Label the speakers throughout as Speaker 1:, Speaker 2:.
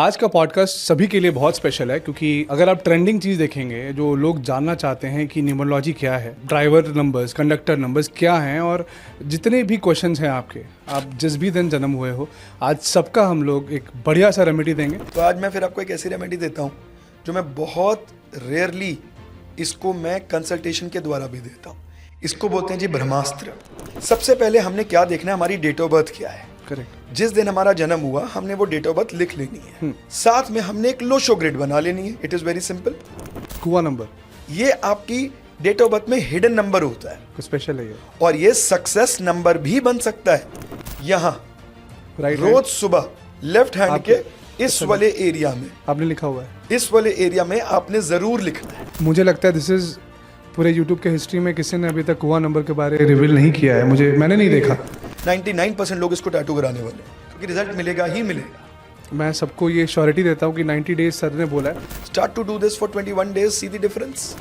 Speaker 1: आज का पॉडकास्ट सभी के लिए बहुत स्पेशल है क्योंकि अगर आप ट्रेंडिंग चीज़ देखेंगे जो लोग जानना चाहते हैं कि न्यूमरोलॉजी क्या है, ड्राइवर नंबर्स, कंडक्टर नंबर्स क्या हैं और जितने भी क्वेश्चंस हैं आपके, आप जिस भी दिन जन्म हुए हो, आज सबका हम लोग एक बढ़िया सा रेमेडी देंगे।
Speaker 2: तो आज मैं फिर आपको एक ऐसी रेमेडी देता हूँ जो मैं बहुत रेयरली इसको मैं कंसल्टेशन के द्वारा भी देता हूँ। इसको बोलते हैं जी ब्रह्मास्त्र। सबसे पहले हमने क्या देखना है, हमारी डेट ऑफ बर्थ क्या है।
Speaker 1: करेक्ट।
Speaker 2: जिस दिन हमारा जन्म हुआ हमने वो डेट ऑफ बर्थ लिख लेनी है। साथ में हमने एक लोशो ग्रिड बना लेनी है। It is very simple.
Speaker 1: कुआ नंबर
Speaker 2: ये आपकी डेट ऑफ बर्थ में हिडन नंबर होता है
Speaker 1: कुछ स्पेशल है ये।
Speaker 2: और ये सक्सेस नंबर भी बन सकता है। यहाँ
Speaker 1: राइट
Speaker 2: रोज सुबह लेफ्ट हैंड
Speaker 1: आपके-
Speaker 2: के इस वाले एरिया में,
Speaker 1: आपने लिखा हुआ है।
Speaker 2: इस वाले एरिया में आपने जरूर लिखना है।
Speaker 1: मुझे लगता है दिस इज पूरे यूट्यूब के हिस्ट्री में किसी ने अभी तक कुआ नंबर के बारे में रिवील नहीं किया है। मैंने नहीं देखा।
Speaker 2: 99% लोग इसको टैटू कराने वाले हैं क्योंकि रिजल्ट मिलेगा ही मिलेगा।
Speaker 1: मैं सबको ये श्योरिटी देता हूँ कि 90 डेज सर ने बोला है।
Speaker 2: Start to do this for 21 days, see the difference.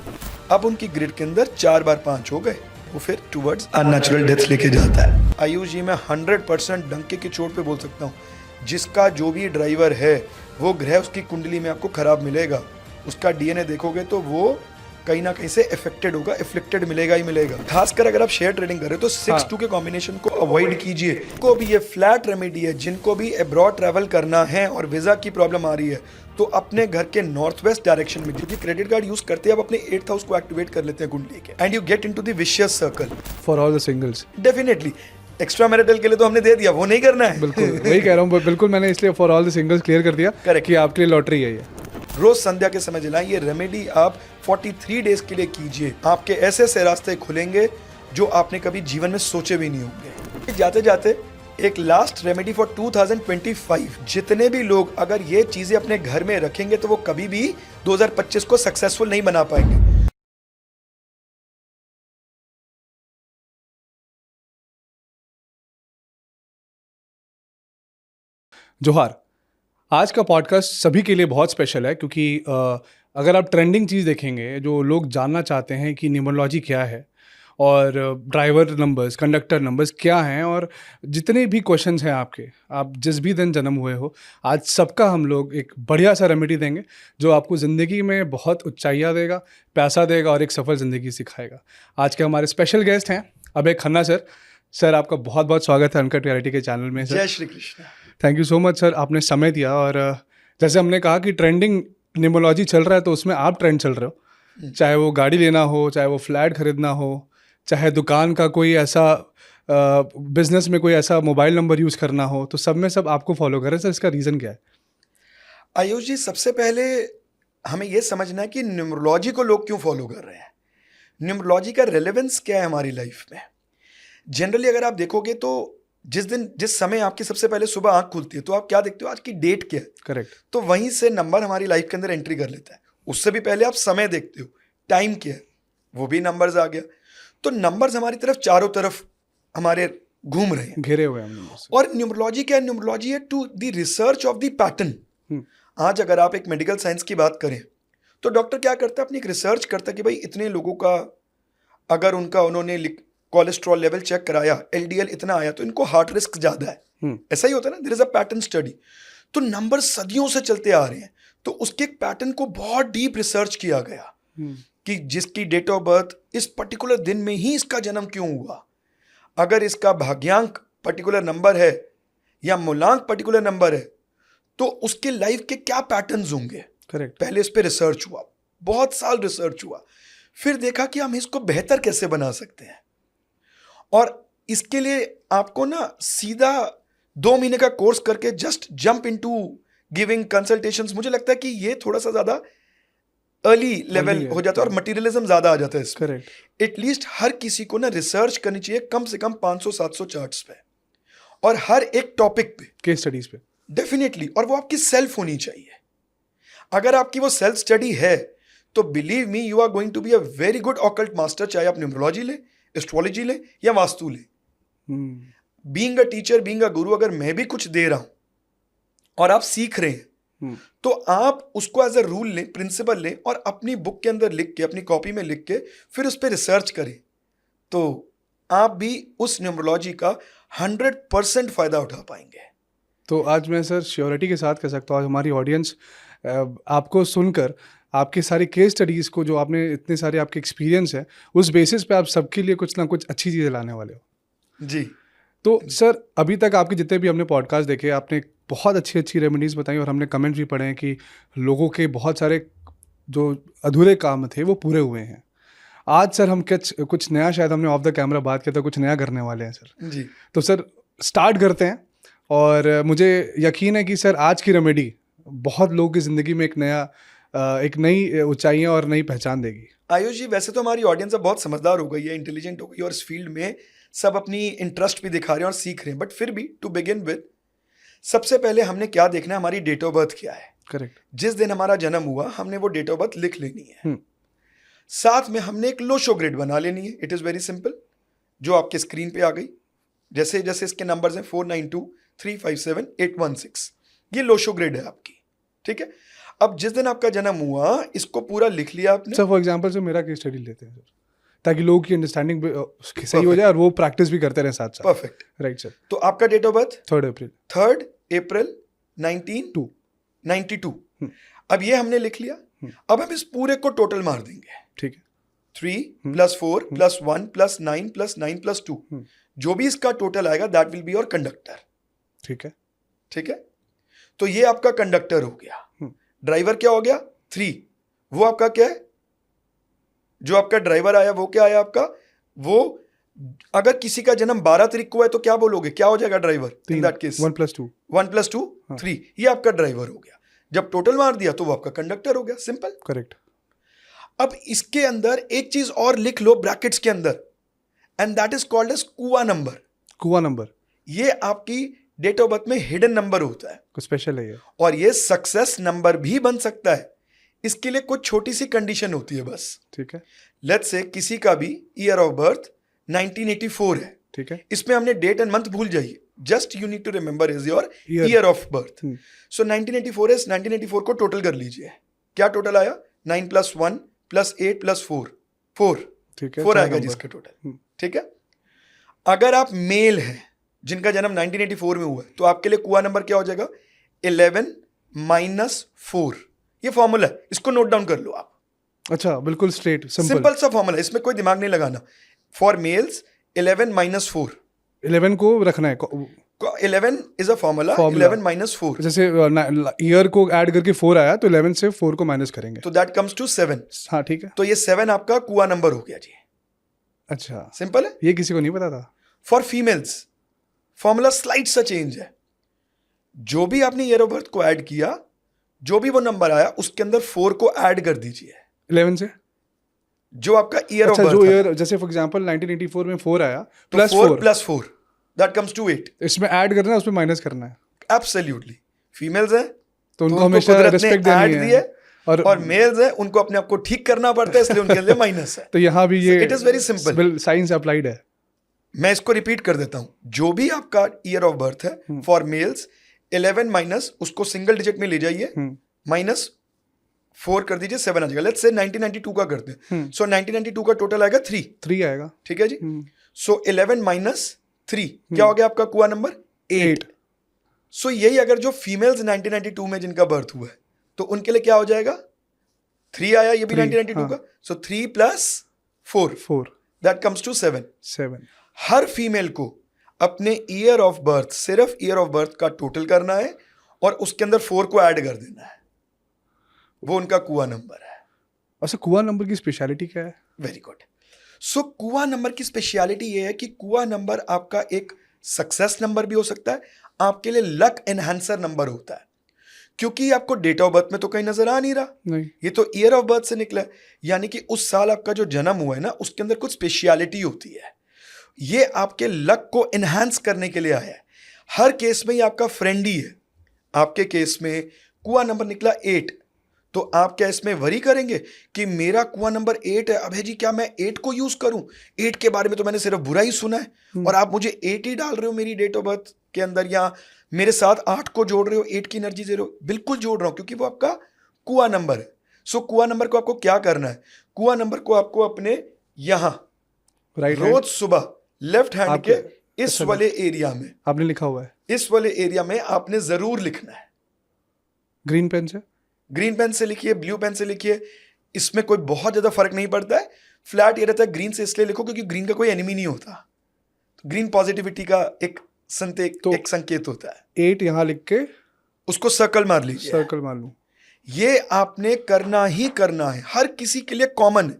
Speaker 2: अब उनकी ग्रिड के अंदर 4 बार 5 हो गए, वो फिर टुवर्ड्स अननेचुरल डेथ लेके जाता है। आयुष जी, मैं 100% डंके की चोट पे बोल सकता हूँ, जिसका जो भी ड्राइवर है वो ग्रह उसकी कुंडली में आपको खराब मिलेगा। उसका डीएनए देखोगे तो वो कहीं ना कहीं से अफेक्टेड होगा, एफ्लिक्टेड मिलेगा ही मिलेगा। खासकर अगर आप शेयर ट्रेडिंग कर रहे हो तो 6-2 के कॉम्बिनेशन को अवॉइड कीजिए। को भी ये फ्लैट रेमेडी है, जिनको भी अब्रॉड ट्रैवल करना है और वीजा की प्रॉब्लम आ रही है तो अपने घर के नॉर्थ वेस्ट डायरेक्शन में, क्योंकि क्रेडिट कार्ड यूज करते हैं आप अपने 8th हाउस को एक्टिवेट कर लेते हैं कुंडली के, and you get into the vicious circle
Speaker 1: for all the singles.
Speaker 2: Definitely. Extra marital के लिए तो हमने दे दिया, वो नहीं करना है।
Speaker 1: बिल्कुल वही कह रहा हूँ। बिल्कुल मैंने इसलिए for all the singles clear कर दिया।
Speaker 2: Correct.
Speaker 1: कि आपके लिए लॉटरी है ये।
Speaker 2: रोज संध्या के समय जलाएं। ये रेमेडी आप 43 डेज के लिए कीजिए। आपके ऐसे ऐसे रास्ते खुलेंगे जो आपने कभी जीवन में सोचे भी नहीं होंगे। जाते जाते एक लास्ट रेमेडी फॉर 2025। जितने भी लोग अगर ये चीजें अपने घर में रखेंगे तो वो कभी भी 2025 को सक्सेसफुल नहीं बना पाएंगे।
Speaker 1: जोहार। आज का पॉडकास्ट सभी के लिए बहुत स्पेशल है क्योंकि अगर आप ट्रेंडिंग चीज़ देखेंगे जो लोग जानना चाहते हैं कि न्यूमरोलॉजी क्या है और ड्राइवर नंबर्स, कंडक्टर नंबर्स क्या हैं और जितने भी क्वेश्चंस हैं आपके, आप जिस भी दिन जन्म हुए हो, आज सबका हम लोग एक बढ़िया सा रेमेडी देंगे जो आपको ज़िंदगी में बहुत ऊंचाइयाँ देगा, पैसा देगा और एक सफल ज़िंदगी सिखाएगा। आज के हमारे स्पेशल गेस्ट हैं अभय खन्ना सर। सर आपका बहुत बहुत स्वागत है अनकट रियलिटी के चैनल में। सर
Speaker 2: जय Shri Krishna.
Speaker 1: Thank you so much sir, आपने समय दिया। और जैसे हमने कहा कि ट्रेंडिंग न्यूमरोलॉजी चल रहा है तो उसमें आप ट्रेंड चल रहे हो। चाहे वो गाड़ी लेना हो, चाहे वो फ्लैट खरीदना हो, चाहे दुकान का कोई ऐसा बिजनेस में कोई ऐसा मोबाइल नंबर यूज़ करना हो, तो सब में सब आपको फॉलो करें। सर इसका रीज़न क्या है?
Speaker 2: आयुष जी, सबसे पहले हमें ये समझना है कि न्यूमरोलॉजी को लोग क्यों फॉलो कर रहे हैं। न्यूमरोलॉजी का रेलेवेंस क्या है हमारी लाइफ में। जनरली अगर आप देखोगे तो जिस समय आपकी सबसे पहले सुबह आंख खुलती है तो आप क्या देखते हो, आज की डेट क्या है।
Speaker 1: करेक्ट।
Speaker 2: तो वहीं से नंबर हमारी लाइफ के अंदर एंट्री कर लेता है। उससे भी पहले आप समय देखते हो, टाइम क्या है, वो भी नंबर्स आ गया। तो नंबर्स हमारी तरफ चारों तरफ हमारे घूम रहे हैं,
Speaker 1: घेरे हुए हैं हम लोगों से।
Speaker 2: और न्यूमरोलॉजी क्या है? न्यूमरोलॉजी है to the research of the pattern. आज अगर आप एक मेडिकल साइंस की बात करें तो डॉक्टर क्या करता है, अपनी एक रिसर्च करता है कि भाई इतने लोगों का अगर उन्होंने कोलेस्ट्रॉल लेवल चेक कराया, एलडीएल इतना आया तो इनको हार्ट रिस्क ज्यादा है। ऐसा ही होता है ना, there is a pattern study. तो नंबर सदियों से चलते आ रहे हैं, तो उसके एक पैटर्न को बहुत डीप रिसर्च किया गया कि जिसकी डेट ऑफ बर्थ इस पर्टिकुलर दिन में ही इसका जन्म क्यों हुआ। अगर इसका भाग्यांक पर्टिकुलर नंबर है या मूलांक पर्टिकुलर नंबर है तो उसके लाइफ के क्या पैटर्न्स होंगे।
Speaker 1: करेक्ट।
Speaker 2: पहले इस पे रिसर्च हुआ, बहुत साल रिसर्च हुआ, फिर देखा कि हम इसको बेहतर कैसे बना सकते हैं। और इसके लिए आपको ना सीधा 2 महीने का कोर्स करके just jump into giving consultations, मुझे लगता है कि ये थोड़ा सा ज्यादा अर्ली लेवल हो जाता है और मटेरियलिज्म ज्यादा आ जाता है इसमें।
Speaker 1: करेक्ट।
Speaker 2: एटलीस्ट हर किसी को ना रिसर्च करनी चाहिए कम से कम 500-700 चार्ट्स पे और हर एक टॉपिक पे,
Speaker 1: केस स्टडीज पे।
Speaker 2: डेफिनेटली। और वो आपकी सेल्फ होनी चाहिए। अगर आपकी वो सेल्फ स्टडी है तो believe me, you are going to be a very good occult master. चाहे आप न्यूमरोलॉजी ले, एस्ट्रोलॉजी ले या वास्तु ले। Being a teacher, being a guru, अगर मैं भी कुछ दे रहा हूं और आप सीख रहे हैं तो आप उसको एज अ रूल लें, प्रिंसिपल लें और अपनी बुक के अंदर लिख के, अपनी कॉपी में लिख के फिर उस पर रिसर्च करें, तो आप भी उस न्यूमरोलॉजी का 100% फायदा उठा पाएंगे।
Speaker 1: तो आज मैं सर श्योरिटी के साथ कह सकता हूँ, आज हमारी ऑडियंस आपको सुनकर आपके सारी केस स्टडीज़ को, जो आपने इतने सारे आपके एक्सपीरियंस है, उस बेसिस पे आप सबके लिए कुछ ना कुछ अच्छी चीज़ें लाने वाले हो
Speaker 2: जी।
Speaker 1: तो सर अभी तक आपके जितने भी हमने पॉडकास्ट देखे, आपने बहुत अच्छी अच्छी रेमेडीज़ बताई और हमने कमेंट भी पढ़े हैं कि लोगों के बहुत सारे जो अधूरे काम थे वो पूरे हुए हैं। आज सर हम कुछ नया, शायद हमने ऑफ द कैमरा बात किया था, कुछ नया करने वाले हैं सर
Speaker 2: जी।
Speaker 1: तो सर स्टार्ट करते हैं। और मुझे यकीन है कि सर आज की रेमेडी बहुत लोगों की ज़िंदगी में एक नई ऊंचाइयां और नई पहचान देगी।
Speaker 2: आयुष जी, वैसे तो हमारी ऑडियंस अब बहुत समझदार हो गई है, इंटेलिजेंट हो गई है और इस फील्ड में सब अपनी इंटरेस्ट भी दिखा रहे हैं और सीख रहे हैं, बट फिर भी टू बिगिन विद सबसे पहले हमने क्या देखना है, हमारी डेट ऑफ बर्थ क्या है।
Speaker 1: करेक्ट।
Speaker 2: जिस दिन हमारा जन्म हुआ हमने वो डेट ऑफ बर्थ लिख लेनी है। साथ में हमने एक लोशो ग्रिड बना लेनी है। इट इज़ वेरी सिंपल, जो आपके स्क्रीन पे आ गई। जैसे जैसे इसके नंबर्स हैं 492 357 816, ये लोशो ग्रिड है आपकी, ठीक है। अब जिस दिन आपका जन्म हुआ इसको पूरा लिख लिया आपने।
Speaker 1: सर फॉर एग्जांपल सर मेरा केस स्टडी लेते हैं सर, ताकि लोगों की अंडरस्टैंडिंग सही हो जाए और वो प्रैक्टिस भी करते रहे साथ साथ।
Speaker 2: Perfect,
Speaker 1: right sir.
Speaker 2: तो आपका डेट ऑफ बर्थ
Speaker 1: 3
Speaker 2: अप्रैल 1992। अब ये हमने लिख लिया। अब हम इस पूरे को टोटल मार देंगे,
Speaker 1: ठीक है।
Speaker 2: 3 + 4 + 1 + 9 + 9 + 2, जो भी इसका टोटल आएगा that will be your conductor.
Speaker 1: ठीक है।
Speaker 2: ठीक है, तो ये आपका कंडक्टर हो गया। ड्राइवर क्या हो गया 3, वो आपका क्या है, जो आपका ड्राइवर आया वो क्या आया आपका, वो अगर किसी का जन्म 12 तारीख को है तो क्या बोलोगे, क्या हो जाएगा ड्राइवर इन दैट केस?
Speaker 1: 1 + 2
Speaker 2: 1 + 2 3, ये आपका ड्राइवर हो गया। जब टोटल मार दिया तो वो आपका कंडक्टर हो गया, सिंपल।
Speaker 1: करेक्ट।
Speaker 2: अब इसके अंदर एक चीज और लिख लो ब्रैकेट्स के अंदर, and that is called as kua number.
Speaker 1: Kua number,
Speaker 2: ये आपकी डेट ऑफ बर्थ में हिडन नंबर होता है,
Speaker 1: कुछ स्पेशल है ये।
Speaker 2: और ये सक्सेस नंबर भी बन सकता है। इसके लिए कुछ छोटी सी कंडीशन होती है बस।
Speaker 1: ठीक है।
Speaker 2: लेट्स से किसी का भी ईयर ऑफ बर्थ 1984 है,
Speaker 1: ठीक है।
Speaker 2: इसमें हमने डेट एंड मंथ भूल जाइए, just you need to remember is your year of birth. So 1984 है, 1984 को टोटल कर लीजिए। क्या टोटल आया? 9 + 1 + 8 + 4,
Speaker 1: ठीक है।
Speaker 2: 4 आएगा जिसका टोटल। ठीक है, अगर आप मेल हैं जिनका जन्म 1984 में हुआ है तो आपके लिए कुआ नंबर क्या हो जाएगा? 11 - 4। ये फॉर्मूला है, इसको नोट डाउन कर लो आप।
Speaker 1: अच्छा, बिल्कुल स्ट्रेट
Speaker 2: सिंपल सा फॉर्मूला है, इसमें कोई दिमाग नहीं लगाना। फॉर मेल्स 11 - 4,
Speaker 1: 11 को रखना है।
Speaker 2: 11 इज अ फॉर्मूला, 11 - 4,
Speaker 1: जैसे ईयर को ऐड करके 4 आया तो 11 से 4 को माइनस करेंगे
Speaker 2: तो दैट कम्स टू 7।
Speaker 1: हाँ, ठीक है।
Speaker 2: तो ये 7 आपका कुआ नंबर हो गया जी।
Speaker 1: अच्छा,
Speaker 2: सिंपल है।
Speaker 1: ये किसी को नहीं पता था।
Speaker 2: फॉर फीमेल्स फॉर्मूला स्लाइट सा चेंज है। जो भी आपने ईयर ऑफ बर्थ को ऐड किया, जो भी वो नंबर आया उसके अंदर 4 को ऐड कर दीजिए
Speaker 1: 11 से,
Speaker 2: जो आपका ईयर ऑफ
Speaker 1: अच्छा,
Speaker 2: बर्थ
Speaker 1: जो
Speaker 2: है।
Speaker 1: ईयर, जैसे फॉर एग्जांपल 1984 में 4 आया
Speaker 2: तो
Speaker 1: प्लस
Speaker 2: 4
Speaker 1: 4
Speaker 2: + 4 दैट कम्स टू 8।
Speaker 1: इसमें ऐड करना है, उसमें माइनस करना है।
Speaker 2: एब्सोल्युटली। फीमेल्स हैं
Speaker 1: तो उनको हमेशा
Speaker 2: कुदरत ने
Speaker 1: रिस्पेक्ट
Speaker 2: ऐड
Speaker 1: देनी
Speaker 2: दी है,
Speaker 1: है,
Speaker 2: और मेल्स हैं उनको अपने आप को ठीक करना पड़ता है, इसलिए उनके लिए माइनस है।
Speaker 1: तो यहाँ भी ये
Speaker 2: it is very simple,
Speaker 1: science applied है।
Speaker 2: मैं इसको रिपीट कर देता हूं। जो भी आपका ईयर ऑफ बर्थ है फॉर मेल्स 11 माइनस, उसको सिंगल डिजिट में ले जाइए, -4 कर दीजिए, 7 आ जाएगा। लेट्स से 1992 का करते हैं। सो 1992 का टोटल आएगा 3
Speaker 1: आएगा।
Speaker 2: ठीक है जी। सो 11 - 3 क्या हो गया आपका कुआ नंबर? 8। सो यही अगर जो फीमेल्स 1992 में जिनका बर्थ हुआ है तो उनके लिए क्या हो जाएगा? 3 आया, ये भी 1992 का। So 3 + 4 that comes to 7। हर फीमेल को अपने ईयर ऑफ बर्थ, सिर्फ ईयर ऑफ बर्थ का टोटल करना है और उसके अंदर 4 को ऐड कर देना है, वो उनका कुआ नंबर है।
Speaker 1: अच्छा, कुआ नंबर की स्पेशलिटी क्या है?
Speaker 2: Very good. सो कुआ नंबर की स्पेशलिटी ये है कि कुआ नंबर आपका एक सक्सेस नंबर भी हो सकता है, आपके लिए लक एनहांसर नंबर होता है, क्योंकि आपको डेट ऑफ बर्थ में तो कहीं नजर आ नहीं रहा,
Speaker 1: नहीं,
Speaker 2: ये तो ईयर ऑफ बर्थ से निकला है। यानी कि उस साल आपका जो जन्म हुआ है ना, उसके अंदर कुछ स्पेशलिटी होती है, ये आपके लक को एनहांस करने के लिए आया है। हर केस में ये आपका फ्रेंड ही है। आपके केस में कुआ नंबर निकला 8, तो आप क्या इसमें वरी करेंगे कि मेरा कुआ नंबर 8 है, अबे जी क्या मैं 8 को यूज करूं? 8 के बारे में तो मैंने सिर्फ बुरा ही सुना है, और आप मुझे 8 ही डाल रहे हो मेरी डेट ऑफ बर्थ के अंदर, या मेरे साथ 8 को जोड़ रहे हो, 8 की एनर्जी दे रहे हो। बिल्कुल जोड़ रहा हूं, क्योंकि वो आपका कुआ नंबर है। सो कुआ नंबर को आपको क्या करना है? कुआ नंबर को आपको अपने यहां
Speaker 1: राइट
Speaker 2: रोज सुबह लेफ्ट हैंड के इस
Speaker 1: अच्छा,
Speaker 2: वाले एरिया में
Speaker 1: आपने लिखा हुआ है,
Speaker 2: इस वाले एरिया में आपने जरूर लिखना है।
Speaker 1: ग्रीन पेन से?
Speaker 2: ग्रीन पेन से लिखिए, ब्लू पेन से लिखिए, इसमें कोई बहुत ज्यादा फर्क नहीं पड़ता है। फ्लैट ये रहता है ग्रीन से इसलिए लिखो क्योंकि ग्रीन का कोई एनिमी नहीं होता। तो ग्रीन पॉजिटिविटी का एक एक संकेत होता है।
Speaker 1: 8 यहाँ लिख के
Speaker 2: उसको सर्कल मार लीजिए।
Speaker 1: सर्कल मार लूं।
Speaker 2: ये आपने करना ही करना है, हर किसी के लिए कॉमन है।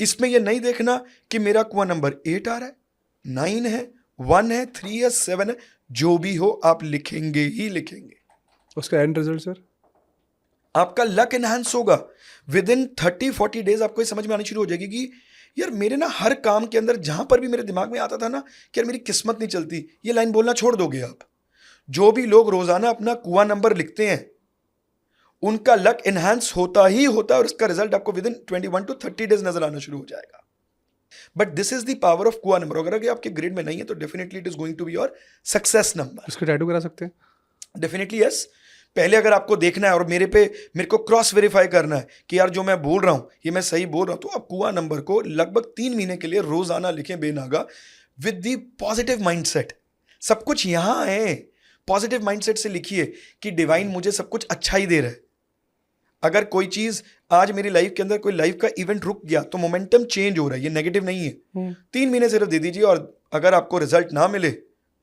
Speaker 2: इसमें ये नहीं देखना कि मेरा कुआं नंबर 8 आ रहा है, 9 है, 1 है, 3 है, 7 है, जो भी हो आप लिखेंगे ही लिखेंगे।
Speaker 1: उसका एंड रिजल्ट सर?
Speaker 2: आपका लक एनहांस होगा। विद इन 30-40 डेज आपको ये समझ में आनी शुरू हो जाएगी कि यार मेरे ना हर काम के अंदर जहां पर भी मेरे दिमाग में आता था ना कि यार मेरी किस्मत नहीं चलती, ये लाइन बोलना छोड़ दोगे आप। जो भी लोग रोजाना अपना कुआं नंबर लिखते हैं उनका लक एनहांस होता ही होता है और उसका रिजल्ट आपको विद इन 21 to 30 डेज नजर आना शुरू हो जाएगा। But this is the power of kua number. अगर आपके ग्रिड में नहीं है तो definitely it is going to be your success number.
Speaker 1: इसको टैटू करा सकते हैं?
Speaker 2: Definitely yes. पहले अगर आपको देखना है और मेरे को क्रॉस वेरीफाई करना है कि यार जो मैं बोल रहा हूं ये मैं सही बोल रहा हूं, तो आप कुआं नंबर को लगभग 3 महीने के लिए रोजाना लिखें बेनागा विद दी पॉजिटिव माइंडसेट। सब कुछ यहां है, पॉजिटिव माइंडसेट से लिखिए कि डिवाइन मुझे सब कुछ अच्छा ही दे रहा है। अगर कोई चीज आज मेरी लाइफ के अंदर कोई लाइफ का इवेंट रुक गया तो मोमेंटम चेंज हो रहा है, ये नेगेटिव नहीं है। 3 महीने सिर्फ दे दीजिए और अगर आपको रिजल्ट ना मिले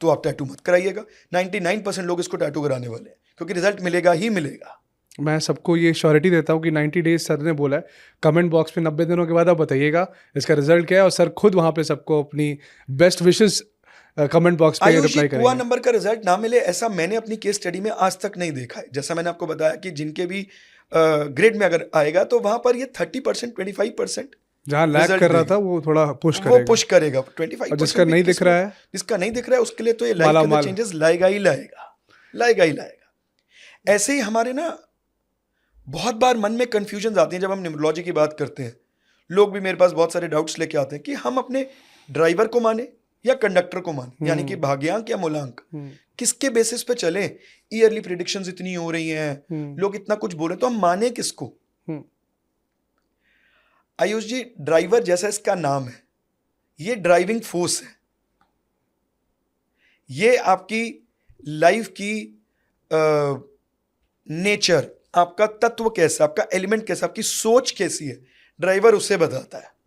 Speaker 2: तो आप टैटू मत कराइएगा। 99% लोग इसको टैटू कराने वाले हैं क्योंकि रिजल्ट मिलेगा ही मिलेगा।
Speaker 1: मैं सबको ये श्योरिटी देता हूँ कि 90 डेज सर ने बोला है, कमेंट बॉक्स में 90 दिनों के बाद आप बताइएगा इसका रिजल्ट क्या है और सर खुद वहाँ पे सबको अपनी बेस्ट विशेस कमेंट बॉक्स पे रिप्लाई करेंगे।
Speaker 2: कुआं नंबर का रिजल्ट ना मिले ऐसा मैंने अपनी केस स्टडी में आज तक नहीं देखा है। जैसा मैंने आपको बताया कि जिनके भी ग्रेड में अगर आएगा तो वहां पर ये 30%, 25%
Speaker 1: जहाँ लैग कर रहा था वो थोड़ा पुश करेगा।
Speaker 2: वो पुश करेगा 25%।
Speaker 1: और जिसका नहीं दिख रहा है,
Speaker 2: जिसका नहीं दिख रहा है उसके लिए तो ये लाइफ के अंदर चेंजेस लाएगा ही लाएगा, लाएगा ही लाएगा। ऐसे ही हमारे ना बहुत बार मन में कंफ्यूजन आती है जब हम न्यूमरोलॉजी की बात करते हैं। लोग भी मेरे पास बहुत सारे डाउट्स लेके आते हैं कि हम अपने ड्राइवर को माने या कंडक्टर को माने, यानी कि भाग्यांक या मूलांक, किसके बेसिस पे चले। ईयरली प्रिडिक्शंस इतनी हो रही हैं, लोग इतना कुछ बोल रहे हैं, तो हम माने किसको? आयुष जी, ड्राइवर जैसा इसका नाम है, ये ड्राइविंग फोर्स है। ये आपकी लाइफ की नेचर, आपका तत्व कैसा, आपका एलिमेंट कैसा, आपकी सोच कैसी है, ड्राइवर उसे बताता है।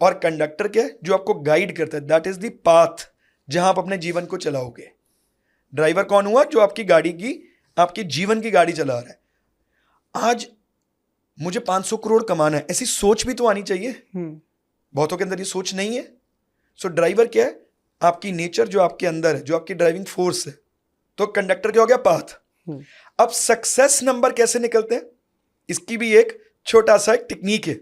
Speaker 2: और कंडक्टर क्या है? जो आपको गाइड करता है। दैट इज द पाथ जहां आप अपने जीवन को चलाओगे। ड्राइवर कौन हुआ? जो आपकी गाड़ी की, आपकी जीवन की गाड़ी चला रहा है। आज मुझे 500 करोड़ कमाना है, ऐसी सोच भी तो आनी चाहिए। बहुतों के अंदर ये सोच नहीं है। सो ड्राइवर क्या है? आपकी नेचर जो आपके अंदर है, जो आपकी ड्राइविंग फोर्स है। तो कंडक्टर क्या हो गया? पाथ। अब सक्सेस नंबर कैसे निकलते हैं, इसकी भी एक छोटा सा एक टेक्निक है।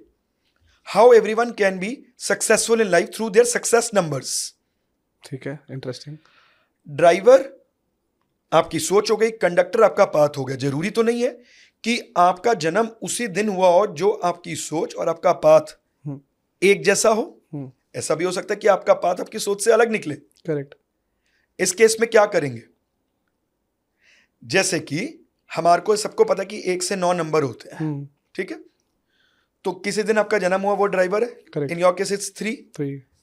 Speaker 2: How everyone can be successful in life through their success numbers.
Speaker 1: ठीक है, इंटरेस्टिंग।
Speaker 2: ड्राइवर आपकी सोच हो गई, कंडक्टर आपका पाथ हो गया। जरूरी तो नहीं है कि आपका जन्म उसी दिन हुआ हो जो आपकी सोच और आपका पाथ एक जैसा हो। ऐसा भी हो सकता है कि आपका पाथ आपकी सोच से अलग निकले।
Speaker 1: करेक्ट।
Speaker 2: इस केस में क्या करेंगे? जैसे कि हमारे को सबको पता कि 1 से 9 नंबर होते हैं, ठीक है? तो किसी दिन आपका जन्म हुआ वो ड्राइवर है। In your case it's 3।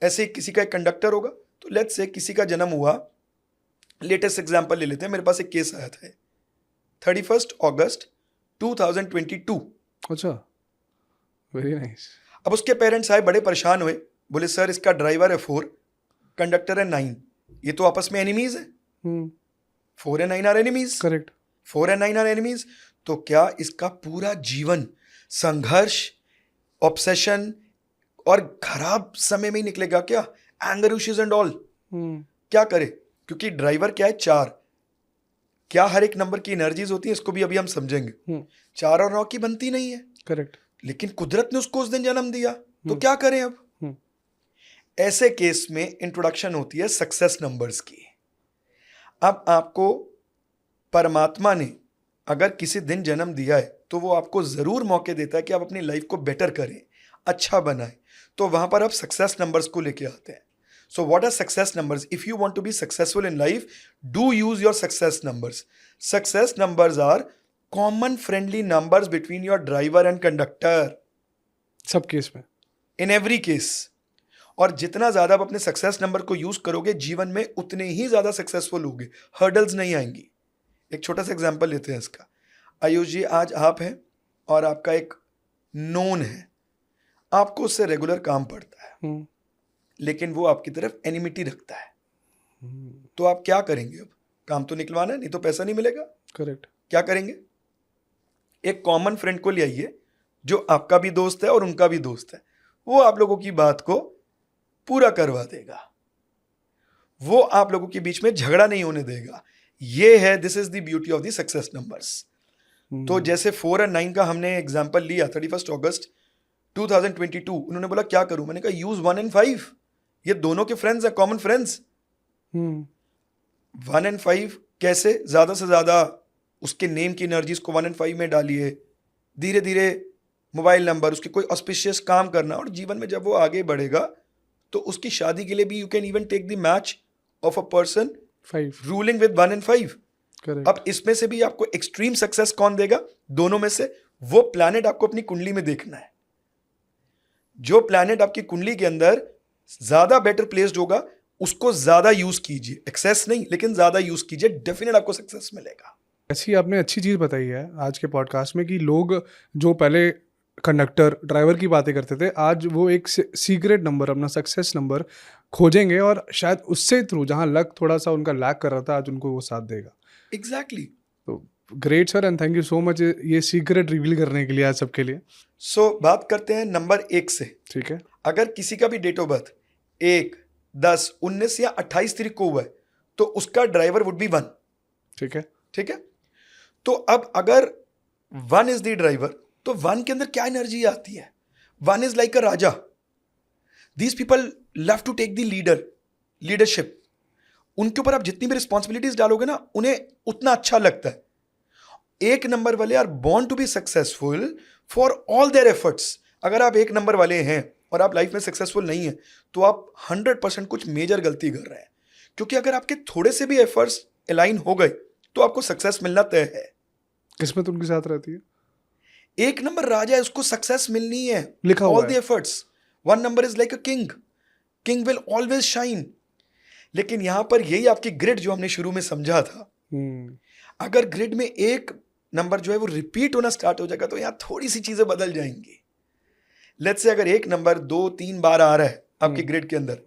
Speaker 2: ऐसे ही किसी का एक कंडक्टर होगा। तो लेट्स से किसी का जन्म हुआ, लेटेस्ट एग्जांपल ले लेते हैं। मेरे पास एक केस आया था 31 अगस्त 2022।
Speaker 1: अच्छा, वेरी नाइस।
Speaker 2: अब उसके पेरेंट्स आए, बड़े परेशान हुए, बोले सर इसका ड्राइवर है 4, कंडक्टर है 9, ये तो आपस में एनिमीज है। 4 and 9 are enemies.
Speaker 1: Correct.
Speaker 2: 4 and 9 are enemies. तो क्या इसका पूरा जीवन संघर्ष, ऑब्सेशन और खराब समय में ही निकलेगा क्या? Anger issues and all. क्या करे? क्योंकि ड्राइवर क्या है? 4। क्या हर एक नंबर की एनर्जीज होती है, इसको भी अभी हम समझेंगे। 4 और 9 की बनती नहीं है। करेक्ट। लेकिन कुदरत ने उसको उस दिन जन्म दिया, तो क्या करें अब? ऐसे केस में इंट्रोडक्शन होती है सक्सेस नंबर्स की। अब आपको परमात्मा ने अगर किसी दिन जन्म दिया है तो वो आपको जरूर मौके देता है कि आप अपनी लाइफ को बेटर करें, अच्छा बनाएं। तो वहां पर आप सक्सेस नंबर्स को लेके आते हैं। So what are success numbers? If you want to be successful in life, do use your success numbers. Success numbers are common friendly numbers between your driver and conductor.
Speaker 1: सब case में,
Speaker 2: in every case. और जितना ज़्यादा आप अपने success number को use करोगे जीवन में उतने ही ज़्यादा सक्सेसफुल होगे, हर्डल्स नहीं आएंगी। एक छोटा सा एग्जांपल लेते हैं इसका। आयुष जी, आज आप हैं और आपका एक नोन है, आपको उससे रेगुलर काम पड़ता है, लेकिन वो आपकी तरफ एनिमिटी रखता है, तो आप क्या करेंगे? अब काम तो निकलवाना है, नहीं तो पैसा नहीं मिलेगा।
Speaker 1: करेक्ट।
Speaker 2: क्या करेंगे? एक कॉमन फ्रेंड को ले आइए जो आपका भी दोस्त है और उनका भी दोस्त है, वो आप लोगों की बात को पूरा करवा देगा, वो आप लोगों के बीच में झगड़ा नहीं होने देगा। ये है, this is the beauty of the success numbers. तो जैसे 4 और 9 का हमने एग्जांपल लिया, 31 अगस्त 2022, उन्होंने बोला क्या करूं, मैंने कहा यूज 1 और 5, ये दोनों के फ्रेंड्स हैं, कॉमन फ्रेंड्स। 1 और 5 कैसे? ज्यादा से ज्यादा उसके नेम की एनर्जीज को 1 और 5 में डालिए, धीरे धीरे मोबाइल नंबर, उसके कोई ऑस्पिशियस काम करना, और जीवन में जब वो आगे बढ़ेगा तो उसकी शादी के लिए भी you can even take the match of a person
Speaker 1: 5
Speaker 2: ruling with 1 और 5।
Speaker 1: करेक्ट।
Speaker 2: अब इसमें से भी आपको एक्सट्रीम सक्सेस कौन देगा? दोनों में से वो प्लैनेट आपको अपनी कुंडली में देखना है। जो प्लैनेट आपकी कुंडली के अंदर ज्यादा बेटर प्लेस्ड होगा उसको ज्यादा यूज कीजिए, एक्सेस नहीं लेकिन ज्यादा यूज कीजिए, डेफिनेट आपको सक्सेस मिलेगा।
Speaker 1: ऐसी आपने अच्छी चीज़ बताई है आज के पॉडकास्ट में कि लोग जो पहले कंडक्टर ड्राइवर की बातें करते थे, आज वो एक सीक्रेट नंबर, अपना सक्सेस नंबर खोजेंगे और शायद उससे थ्रू जहाँ लक थोड़ा सा उनका लैक कर रहा था, आज उनको वो साथ देगा।
Speaker 2: एग्जैक्टली।
Speaker 1: तो great sir, and thank you so much ये सीक्रेट रिवील करने के लिए आज सबके लिए।
Speaker 2: सो बात करते हैं नंबर 1 से।
Speaker 1: ठीक है।
Speaker 2: अगर किसी का भी डेट ऑफ बर्थ 1, 10, 19 या 28 तारीख को हुआ है तो उसका ड्राइवर वुड बी 1।
Speaker 1: ठीक है।
Speaker 2: ठीक है। तो अब अगर 1 इज द ड्राइवर तो 1 के अंदर क्या एनर्जी आती है? 1 is like a raja. These people love to take the leadership. उनके ऊपर आप जितनी भी रिस्पॉन्सिबिलिटीज डालोगे ना, उन्हें उतना अच्छा लगता है। 1 नंबर वाले are born to be successful for all their efforts. अगर आप 1 नंबर वाले हैं और आप लाइफ में सक्सेसफुल नहीं है तो आप 100% कुछ मेजर गलती कर रहे हैं, क्योंकि अगर आपके थोड़े से भी एफर्ट्स अलाइन हो गए तो आपको सक्सेस मिलना तय है।
Speaker 1: किस्मत उनके साथ रहती है।
Speaker 2: 1 नंबर राजा है, उसको सक्सेस मिलनी है,
Speaker 1: लिखा हुआ
Speaker 2: ऑल
Speaker 1: है।
Speaker 2: The efforts. 1 number is like a king will always shine. लेकिन यहां पर यही आपकी ग्रिड जो हमने शुरू में समझा था, अगर ग्रिड में 1 नंबर जो है वो रिपीट होना स्टार्ट हो जाएगा तो यहां थोड़ी सी चीजें बदल जाएंगी। लेट्स से अगर 1 नंबर 2-3 बार आ रहा है आपकी ग्रिड के अंदर,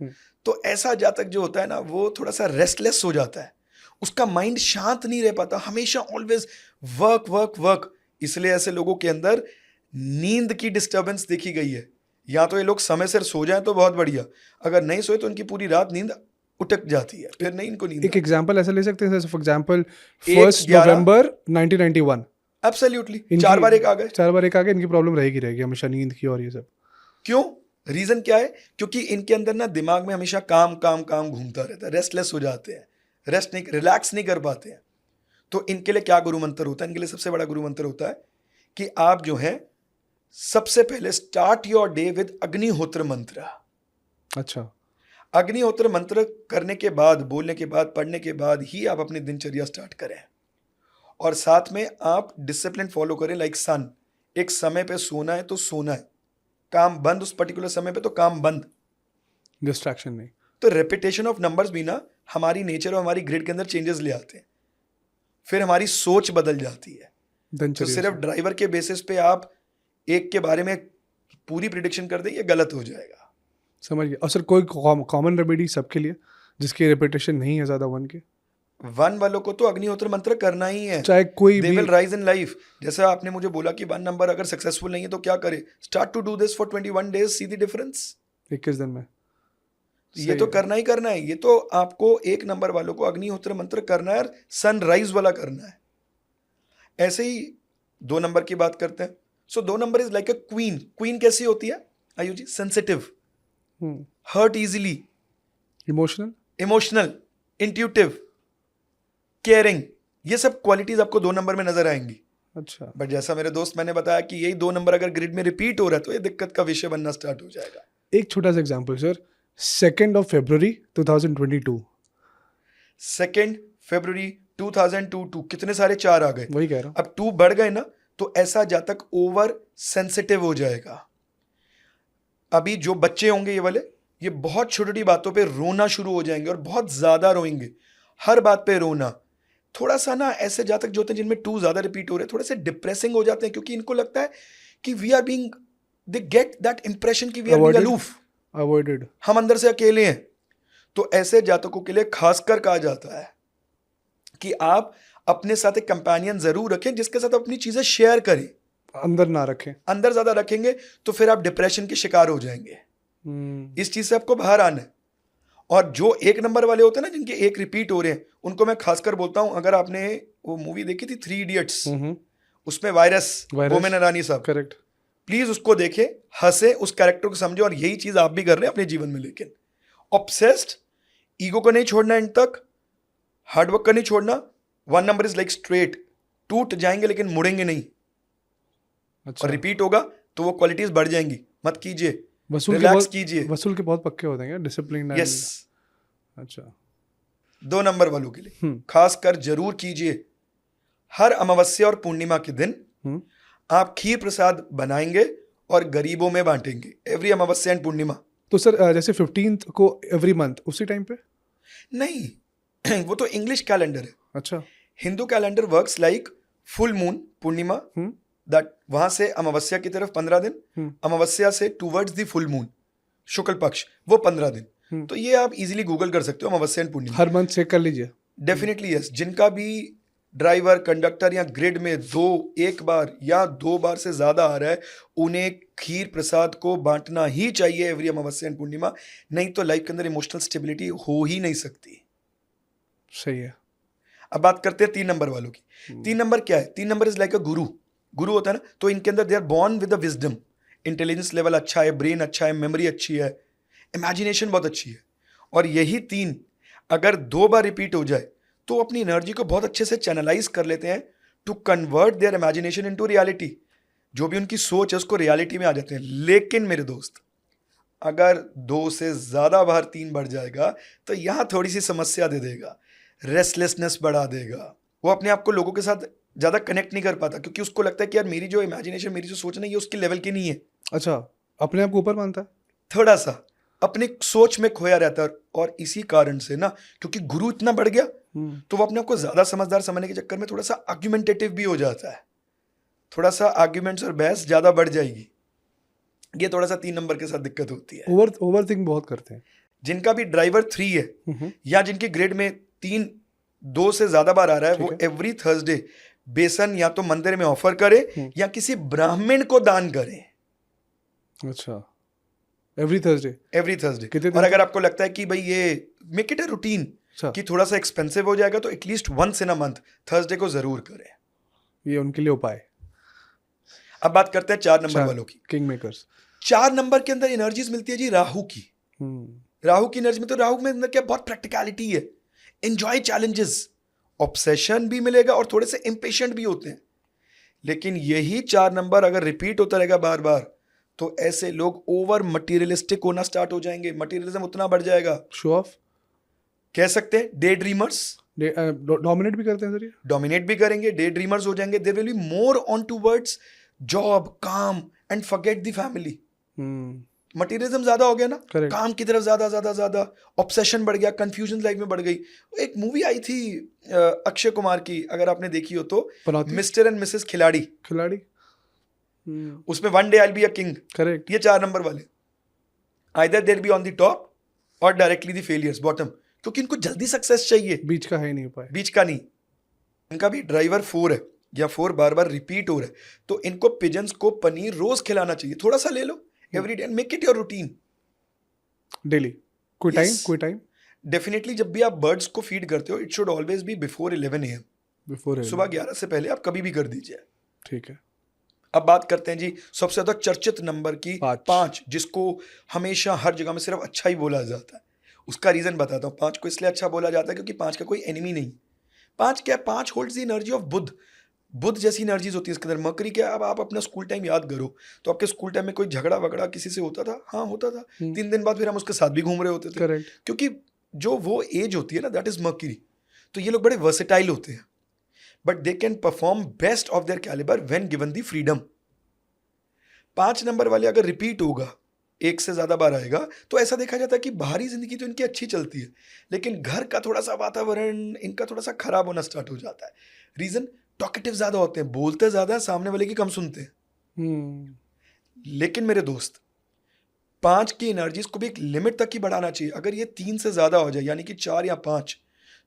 Speaker 2: तो ऐसा जातक जो होता है ना, वो थोड़ा सा रेस्टलेस हो जाता है, उसका माइंड शांत नहीं रह पाता, हमेशा ऑलवेज वर्क वर्क वर्क। इसलिए ऐसे लोगों के अंदर नींद की डिस्टर्बेंस देखी गई है। या तो ये लोग समय से सो जाएं तो बहुत बढ़िया, अगर नहीं सोए तो उनकी पूरी रात नींद उटक जाती है, फिर नहीं इनको नींद।
Speaker 1: एक एग्जांपल ऐसा ले सकते हैं, जैसे फॉर एग्जांपल 1 नवंबर 1991।
Speaker 2: एब्सोल्युटली 4 बार 1 आ गए,
Speaker 1: 4 बार 1 आ गए। इनकी प्रॉब्लम रहेगी हमेशा नींद की और ये सब।
Speaker 2: क्यों? रीजन क्या है? क्योंकि इनके अंदर ना दिमाग में हमेशा काम काम काम घूमता रहता है, रेस्टलेस हो जाते हैं, रेस्ट नहीं, रिलैक्स नहीं कर पाते हैं। तो इनके लिए क्या गुरु मंत्र होता है? इनके लिए सबसे बड़ा गुरु मंत्र होता है कि आप जो है सबसे पहले स्टार्ट योर डे विद अग्निहोत्र मंत्र।
Speaker 1: अच्छा।
Speaker 2: अग्निहोत्र मंत्र करने के बाद, बोलने के बाद, पढ़ने के बाद ही आप अपनी दिनचर्या स्टार्ट करें, और साथ में आप डिसिप्लिन फॉलो करें लाइक सन। एक समय पे सोना है तो सोना है, काम बंद उस पर्टिकुलर समय पे तो काम बंद,
Speaker 1: डिस्ट्रैक्शन नहीं।
Speaker 2: तो रेपिटेशन ऑफ नंबर्स भी ना हमारी नेचर और हमारी ग्रिड के अंदर चेंजेस ले आते हैं, फिर हमारी सोच बदल जाती है। तो सिर्फ ड्राइवर के बेसिस पे आप 1 के बारे में पूरी प्रिडिक्शन कर दें, ये गलत हो जाएगा।
Speaker 1: समझ गया। और सर कोई कॉमन रेमेडी सबके लिए जिसकी रेपिटेशन नहीं है ज्यादा 1 के?
Speaker 2: 1 वालों को तो अग्निहोत्र मंत्र करना ही है,
Speaker 1: चाहे कोई
Speaker 2: दे
Speaker 1: भी।
Speaker 2: Will rise in life. जैसा आपने मुझे बोला कि 1 नंबर अगर सक्सेसफुल नहीं है तो क्या करे? Start to do this for 21 days, see the difference.
Speaker 1: 21 दिन में
Speaker 2: ये तो करना ही करना है। ये तो आपको 1 नंबर वालों को अग्निहोत्र मंत्र करना है, सनराइज वाला करना है। ऐसे ही 2 नंबर की बात करते हैं। So 2 number is like a queen. Queen कैसी होती है Ayu ji? Sensitive, hurt easily, emotional, intuitive, caring, ये सब क्वालिटीज आपको 2 नंबर में नजर आएंगी।
Speaker 1: अच्छा।
Speaker 2: बट जैसा मेरे दोस्त मैंने बताया कि यही 2 नंबर अगर ग्रिड में रिपीट हो रहा है तो ये दिक्कत का विषय बनना स्टार्ट हो जाएगा।
Speaker 1: एक छोटा सा एग्जांपल सर, 2 फरवरी 2022।
Speaker 2: 2 फरवरी 2022, कितने सारे 4 आ गए।
Speaker 1: वही कह रहा हूँ।
Speaker 2: अब 2 बढ़ गए ना तो ऐसा जातक ओवर सेंसिटिव हो जाएगा। अभी जो बच्चे होंगे ये वाले, ये बहुत छोटी छोटी बातों पे रोना शुरू हो जाएंगे और बहुत ज्यादा रोएंगे, हर बात पे रोना। थोड़ा सा ना ऐसे जातक जो होते हैं जिनमें 2 ज्यादा रिपीट हो रहे हैं, थोड़े से डिप्रेसिंग हो जाते हैं, क्योंकि इनको लगता है कि we are being, they get that impression कि we are being aloof,
Speaker 1: avoided,
Speaker 2: हम अंदर से अकेले हैं। तो ऐसे जातकों के लिए खासकर कहा जाता है कि आप अपने साथ एक कंपेनियन जरूर रखें जिसके साथ अपनी चीजें शेयर करें।
Speaker 1: अंदर ना रखें।
Speaker 2: अंदर ज्यादा रखेंगे तो फिर आप डिप्रेशन के शिकार हो जाएंगे। इस चीज से आपको बाहर आना है। और जो 1 नंबर वाले होते हैं ना, जिनके 1 रिपीट हो रहे हैं, उनको मैं खासकर बोलता हूं, अगर आपने वो मूवी देखी थी 3 इडियट्स, उसमें वायरस बोमेन ईरानी साहब,
Speaker 1: करेक्ट,
Speaker 2: प्लीज उसको देखें, हंसे, उस कैरेक्टर को समझे, और यही चीज आप भी कर रहे हैं अपने जीवन में। लेकिन ऑब्सेस्ड, ईगो को नहीं छोड़ना, एंड तक हार्डवर्क का नहीं छोड़ना। 1 नंबर इज लाइक स्ट्रेट, टूट जाएंगे लेकिन मुड़ेंगे नहीं।
Speaker 1: अच्छा,
Speaker 2: और रिपीट होगा तो वो क्वालिटीज बढ़ जाएंगी। मत कीजिए,
Speaker 1: वसूल के
Speaker 2: रिलैक्स
Speaker 1: बहुत
Speaker 2: कीजिए।
Speaker 1: वसूल के बहुत पक्के होते हैं, डिसिप्लिन।
Speaker 2: यस,
Speaker 1: अच्छा,
Speaker 2: 2 नंबर वालों के लिए खासकर जरूर कीजिए, हर अमावस्या और पूर्णिमा के दिन आप खीर प्रसाद बनाएंगे और गरीबों में बांटेंगे, एवरी अमावस्या एंड पूर्णिमा।
Speaker 1: तो सर जैसे 15th को एवरी मंथ उसी टाइम पे?
Speaker 2: नहीं वो तो इंग्लिश कैलेंडर है।
Speaker 1: अच्छा,
Speaker 2: Hindu calendar works like full moon, Purnima, that वहां से अमावस्या की तरफ 15 दिन, अमावस्या से टूवर्ड्स द फुल मून, शुक्ल पक्ष, वो 15 दिन। तो ये आप इजीली गूगल कर सकते हो, अमावस्या एंड पूर्णिमा।
Speaker 1: हर मंथ चेक कर लीजिए।
Speaker 2: Definitely yes. जिनका भी ड्राइवर, कंडक्टर या ग्रिड में 1 बार या 2 बार से ज्यादा आ रहा है, उन्हें खीर प्रसाद को बांटना ही चाहिए एवरी अमावस्या एंड पूर्णिमा। नहीं तो लाइफ के अंदर इमोशनल स्टेबिलिटी हो ही नहीं सकती।
Speaker 1: सही है।
Speaker 2: अब बात करते हैं 3 नंबर वालों की। 3 नंबर क्या है? 3 नंबर इज लाइक अ गुरु। गुरु होता है ना, तो इनके अंदर they are born with the wisdom. Intelligence level अच्छा है, ब्रेन अच्छा है, मेमोरी अच्छी है, इमेजिनेशन बहुत अच्छी है। और यही 3 अगर 2 बार रिपीट हो जाए तो अपनी एनर्जी को बहुत अच्छे से चैनलाइज कर लेते हैं to convert their imagination into reality. जो भी उनकी सोच है उसको रियलिटी में आ जाते हैं। लेकिन मेरे दोस्त, अगर 2 से ज्यादा बार 3 बढ़ जाएगा तो यहां थोड़ी सी समस्या दे देगा, रेस्टलेसनेस बढ़ा देगा। वो अपने आप को लोगों के साथ ज्यादा कनेक्ट नहीं कर पाता, क्योंकि उसको लगता है कि यार मेरी जो इमेजिनेशन, मेरी जो सोच नहीं, ये उसके लेवल की नहीं है।
Speaker 1: अच्छा, अपने आप को ऊपर मानता है,
Speaker 2: थोड़ा सा अपनी सोच में खोया रहता है। और इसी कारण से ना, क्योंकि गुरु इतना बढ़ गया तो वो अपने आप को ज्यादा समझदार समझने के चक्कर में थोड़ा सा आर्ग्यूमेंटेटिव भी हो जाता है। थोड़ा सा आर्ग्यूमेंट्स और बहस ज्यादा बढ़ जाएगी। ये थोड़ा सा 3 नंबर के साथ दिक्कत होती है।
Speaker 1: ओवर थिंक बहुत करते हैं।
Speaker 2: जिनका भी ड्राइवर 3 है या जिनकी ग्रेड में 2 से ज्यादा बार आ रहा है, वो एवरी थर्सडे बेसन या तो मंदिर में ऑफर करे या किसी ब्राह्मण को दान करे।
Speaker 1: अच्छा, एवरी थर्सडे।
Speaker 2: और अगर आपको लगता है कि भाई ये मेक इट अ रूटीन कि थोड़ा सा एक्सपेंसिव हो जाएगा, तो at least once in a month Thursday को जरूर करें।
Speaker 1: ये उनके लिए उपाय।
Speaker 2: अब बात करते हैं 4 नंबर वालों की।
Speaker 1: King makers.
Speaker 2: 4 नंबर के अंदर एनर्जीज मिलती है जी राहु की। राहु की एनर्जी में, तो राहु में अंदर क्या बहुत प्रैक्टिकलिटी है, एंजॉय चैलेंजेस, ऑब्सेशन भी मिलेगा और थोड़े से इम्पेशेंट भी होते हैं। लेकिन यही 4 नंबर अगर रिपीट होता रहेगा बार बार, तो ऐसे लोग ओवर मटीरियलिस्टिक होना स्टार्ट हो जाएंगे। मटीरियलिज्म उतना बढ़ जाएगा,
Speaker 1: शो ऑफ
Speaker 2: कह सकते हैं, डे ड्रीमर्स।
Speaker 1: डोमिनेट भी करते हैं सर, ये
Speaker 2: डोमिनेट भी करेंगे, डे ड्रीमर्स हो जाएंगे। They will be more on towards job, काम and forget the family. Materialism ज्यादा हो गया ना,
Speaker 1: Correct.
Speaker 2: काम की तरफ ज्यादा ऑब्सेशन बढ़ गया, कंफ्यूजन लाइफ में बढ़ गई। एक मूवी आई थी अक्षय कुमार की, अगर आपने देखी हो तो, मिस्टर एंड मिसेस खिलाड़ी। उसमें one day I will be a king.
Speaker 1: Correct.
Speaker 2: ये 4 नंबर वाले either there be on the top और डायरेक्टली द फेलियर्स बॉटम, क्योंकि इनको जल्दी सक्सेस चाहिए,
Speaker 1: बीच का है नहीं उपाय।
Speaker 2: बीच का नहीं। इनका भी ड्राइवर 4 है या 4 बार बार रिपीट हो रहा है, तो इनको पिजन्स को पनीर रोज खिलाना चाहिए। थोड़ा सा ले लो every day, make it your routine
Speaker 1: daily. कोई टाइम
Speaker 2: डेफिनेटली जब भी आप बर्ड्स को फीड करते हो, it should always be before 11 AM।
Speaker 1: Before
Speaker 2: सुबह 11 से पहले आप कभी भी कर दीजिए।
Speaker 1: ठीक है।
Speaker 2: अब बात करते हैं जी सबसे ज्यादा चर्चित नंबर की, 5, जिसको हमेशा हर जगह में सिर्फ अच्छा ही बोला जाता है। उसका रीजन बताता हूँ। 5 को इसलिए अच्छा बोला जाता है क्योंकि 5 का कोई एनिमी नहीं। 5 क्या है? 5 होल्ड्स द एनर्जी ऑफ बुध जैसी एनर्जीज होती है इसके अंदर। मकरी क्या है? अब आप अपना स्कूल टाइम याद करो, तो आपके स्कूल टाइम में कोई झगड़ा वगड़ा किसी से होता था? हाँ होता था। 3 दिन बाद फिर हम उसके साथ भी घूम रहे होते थे।
Speaker 1: करेक्ट।
Speaker 2: क्योंकि जो वो एज होती है ना, दैट इज मर्क्यूरी। तो ये लोग बड़े वर्सेटाइल होते हैं, but they can perform best of their calibre when given the freedom. 5 number वाले अगर रिपीट होगा एक से ज़्यादा बार आएगा, तो ऐसा देखा जाता है कि बाहरी ज़िंदगी तो इनकी अच्छी चलती है, लेकिन घर का थोड़ा-सा वातावरण इनका थोड़ा-सा खराब होना स्टार्ट हो जाता है। रीज़न टॉकेटिव ज़्यादा होते हैं, बोलते ज़्यादा हैं, सामने वाले की कम सुनते हैं।
Speaker 1: हम्म,
Speaker 2: लेकिन मेरे दोस्त, 5 की एनर्जीज़ को भी एक लिमिट तक ही बढ़ाना चाहिए। अगर ये 3 से ज़्यादा हो जाए, यानी कि 4 या 5,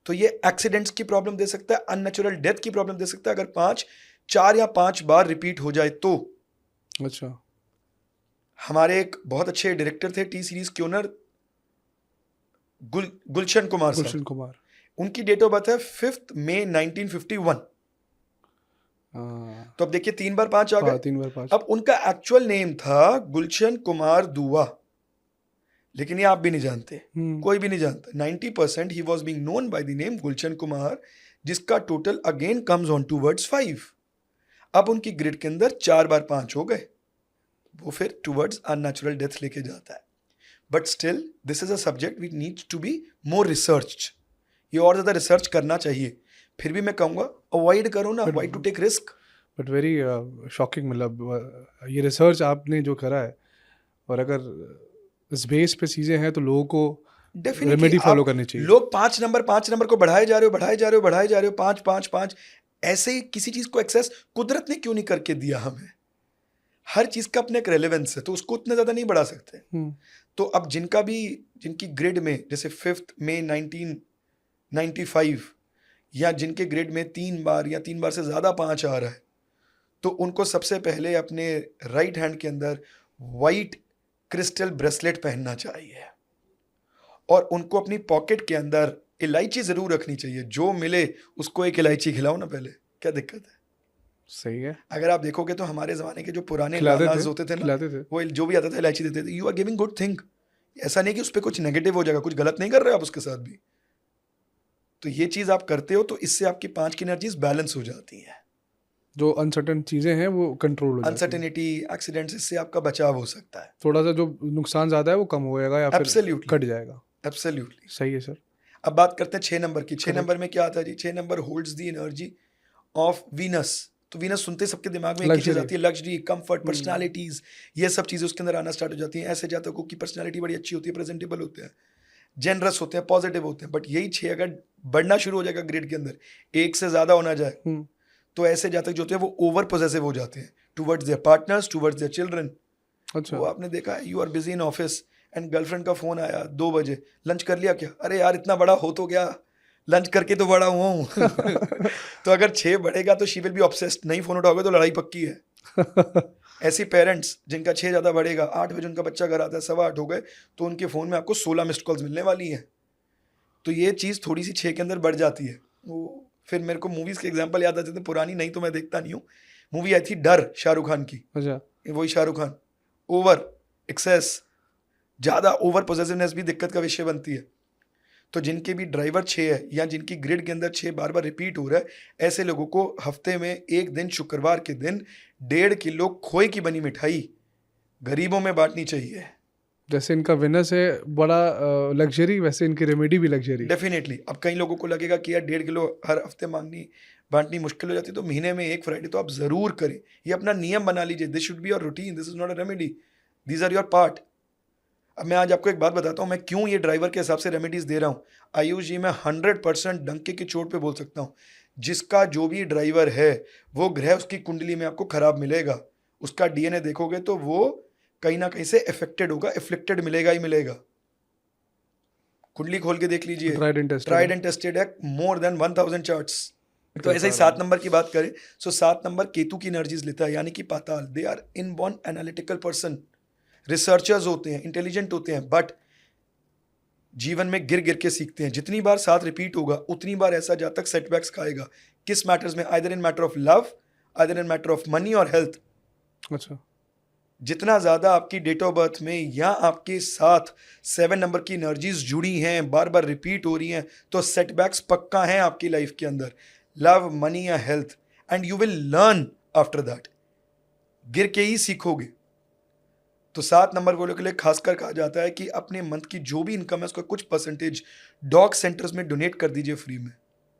Speaker 2: तो ये एक्सीडेंट्स की प्रॉब्लम दे सकता है, अननेचुरल डेथ की प्रॉब्लम दे सकता है। अगर 4 या 5 बार रिपीट हो जाए तो।
Speaker 1: अच्छा।
Speaker 2: हमारे एक बहुत अच्छे डायरेक्टर थे टी सीरीज के ओनर, गुलशन कुमार साहब।
Speaker 1: गुलशन कुमार।
Speaker 2: उनकी डेट ऑफ बर्थ है 5 मई 1951।
Speaker 1: हाँ,
Speaker 2: तो अब देखिए 3 बार 5 आ गए।
Speaker 1: 3 बार 5।
Speaker 2: अब उनका एक्चुअल नेम था गुलशन कुमार दुआ, लेकिन ये आप भी नहीं जानते, कोई भी नहीं जानता। 90% he was being known by the name Gulshan Kumar, जिसका total again comes on towards 5। अब उनकी ग्रिड के अंदर 4 बार 5 हो गए, वो फिर टूवर्ड्स अननेचुरल डेथ लेके जाता है। But still this is a subject we needs to be more researched. ये और ज़्यादा रिसर्च करना चाहिए। फिर भी मैं कहूँगा अवॉइड करो ना, why to take risk.
Speaker 1: But very shocking, मतलब ये रिसर्च आपने जो करा है, और अगर इस बेस पे चीज़ें हैं तो लोगों को
Speaker 2: डेफिनेटली
Speaker 1: रेमेडी फॉलो करनी चाहिए।
Speaker 2: लोग 5 नंबर को बढ़ाए जा रहे हो, 5 5 5 ऐसे ही किसी चीज़ को एक्सेस कुदरत ने क्यों नहीं करके दिया हमें? हर चीज़ का अपने एक रेलेवेंस है, तो उसको उतने ज़्यादा नहीं बढ़ा सकते। तो अब जिनकी ग्रिड में जैसे 5 मई 1995 या जिनके ग्रिड में 3 बार या 3 बार से ज़्यादा 5 आ रहा है, तो उनको सबसे पहले अपने राइट हैंड के अंदर वाइट क्रिस्टल ब्रेसलेट पहनना चाहिए, और उनको अपनी पॉकेट के अंदर इलायची ज़रूर रखनी चाहिए। जो मिले उसको एक इलायची खिलाओ ना पहले, क्या दिक्कत है?
Speaker 1: सही है।
Speaker 2: अगर आप देखोगे तो हमारे ज़माने के जो पुराने
Speaker 1: खिलाते
Speaker 2: नानाज
Speaker 1: थे,
Speaker 2: होते थे ना,
Speaker 1: खिलाते थे।
Speaker 2: वो जो भी आता था इलायची देते थे। You are giving good thing. ऐसा नहीं कि उस पर कुछ नेगेटिव हो जाएगा, कुछ गलत नहीं कर रहे आप उसके साथ भी। तो ये चीज़ आप करते हो तो इससे आपकी 5 की एनर्जीज बैलेंस हो जाती है।
Speaker 1: जो अनसर्टन चीज़ें हैं वो कंट्रोल हो जाती हैं।
Speaker 2: अनसर्टेनिटी, एक्सीडेंट्स, इससे आपका बचाव हो सकता है।
Speaker 1: थोड़ा सा जो नुकसान ज़्यादा है वो कम होएगा या फिर
Speaker 2: Absolutely.
Speaker 1: कट जाएगा।
Speaker 2: एब्सोल्युटली।
Speaker 1: सही है सर।
Speaker 2: अब बात करते हैं 6 नंबर की। 6
Speaker 1: Correct.
Speaker 2: नंबर में क्या आता है जी? 6 number holds the energy of Venus. तो वीनस सुनते सबके दिमाग में एक ही चीज़
Speaker 1: Luxury.
Speaker 2: आती है, लग्जरी, कंफर्ट, पर्सनालिटीज, ये सब चीज़ें उसके अंदर आना स्टार्ट हो जाती हैं। ऐसे जातकों की पर्सनालिटी बड़ी अच्छी होती है, प्रेजेंटेबल होते हैं, जेनरस होते हैं, पॉजिटिव होते हैं। बट यही 6 अगर बढ़ना शुरू हो जाएगा ग्रेड के अंदर, एक से ज़्यादा होना जाए, तो ऐसे जातक जो होते हैं वो ओवर पोजेसिव हो जाते हैं towards their partners, towards their children.
Speaker 1: अच्छा।
Speaker 2: वो आपने देखा है, you are busy in office and girlfriend का फ़ोन आया 2 बजे, लंच कर लिया क्या? अरे यार इतना बड़ा हो तो गया, लंच करके तो बड़ा हुआ हूँ। तो अगर 6 बढ़ेगा तो शी विल बी ऑब्सेस्ड। नहीं फ़ोन उठाओगे तो लड़ाई पक्की है। ऐसी पेरेंट्स जिनका 6 ज़्यादा बढ़ेगा, 8 बजे उनका बच्चा घर आता है, 8:15 हो गए, तो उनके फ़ोन में आपको 16 मिस्ड कॉल्स मिलने वाली हैं। तो ये चीज़ थोड़ी सी 6 के अंदर बढ़ जाती है। वो फिर मेरे को मूवीज़ के एग्जाम्पल याद आते थे, पुरानी नहीं तो मैं देखता नहीं हूँ। मूवी आई थी डर, शाहरुख खान की।
Speaker 1: अच्छा।
Speaker 2: वही शाहरुख खान। ओवर एक्सेस, ज़्यादा ओवर पोजेसिवनेस भी दिक्कत का विषय बनती है। तो जिनके भी ड्राइवर 6 है या जिनकी ग्रिड के अंदर 6 बार बार रिपीट हो रहा है, ऐसे लोगों को हफ्ते में एक दिन, शुक्रवार के दिन 1.5 किलो खोए की बनी मिठाई गरीबों में बांटनी चाहिए।
Speaker 1: जैसे इनका विनस है बड़ा लग्जरी, वैसे इनकी रेमेडी भी लग्जरी।
Speaker 2: डेफिनेटली। अब कई लोगों को लगेगा कि यार 1.5 किलो हर हफ्ते बांटनी मुश्किल हो जाती है, तो महीने में एक फ्राइडे तो आप ज़रूर करें। ये अपना नियम बना लीजिए। This should be your routine, this is not a remedy, these are your part. अब मैं आज आपको एक बात बताता हूँ, मैं क्यों ये ड्राइवर के हिसाब से रेमेडीज़ दे रहा हूँ। आयुष जी, मैं 100% डंके की चोट पे बोल सकता हूँ, जिसका जो भी ड्राइवर है वो ग्रह उसकी कुंडली में आपको खराब मिलेगा। उसका डीएनए देखोगे तो वो कहीं ना कहीं से अफेक्टेड होगा, एफ्लिक्टेड मिलेगा ही मिलेगा। कुंडली खोल के देख लीजिए, ट्राइड एंड टेस्टेड है, मोर देन 1000 चार्ट्स। तो ऐसे ही 7 नंबर की बात करें, सो 7 नंबर केतु की एनर्जीज लेता है, यानी कि पाताल। They are inborn analytical person, researchers होते हैं, इंटेलिजेंट होते हैं, बट जीवन में गिर गिर के सीखते हैं। जितनी बार 7 रिपीट होगा उतनी बार ऐसा जातक सेटबैक्स खाएगा। किस मैटर्स में? Either in matter of love, either in matter of money और हेल्थ।
Speaker 1: अच्छा।
Speaker 2: जितना ज़्यादा आपकी डेट ऑफ बर्थ में या आपके साथ 7 नंबर की एनर्जीज जुड़ी हैं, बार बार रिपीट हो रही हैं, तो सेटबैक्स पक्का हैं आपकी लाइफ के अंदर, लव, मनी या health. And you will learn after that, गिर के ही सीखोगे। तो 7 नंबर वालों के लिए खासकर कहा जाता है कि अपने मंथ की जो भी इनकम है उसका कुछ परसेंटेज डॉग सेंटर्स में डोनेट कर दीजिए फ्री में।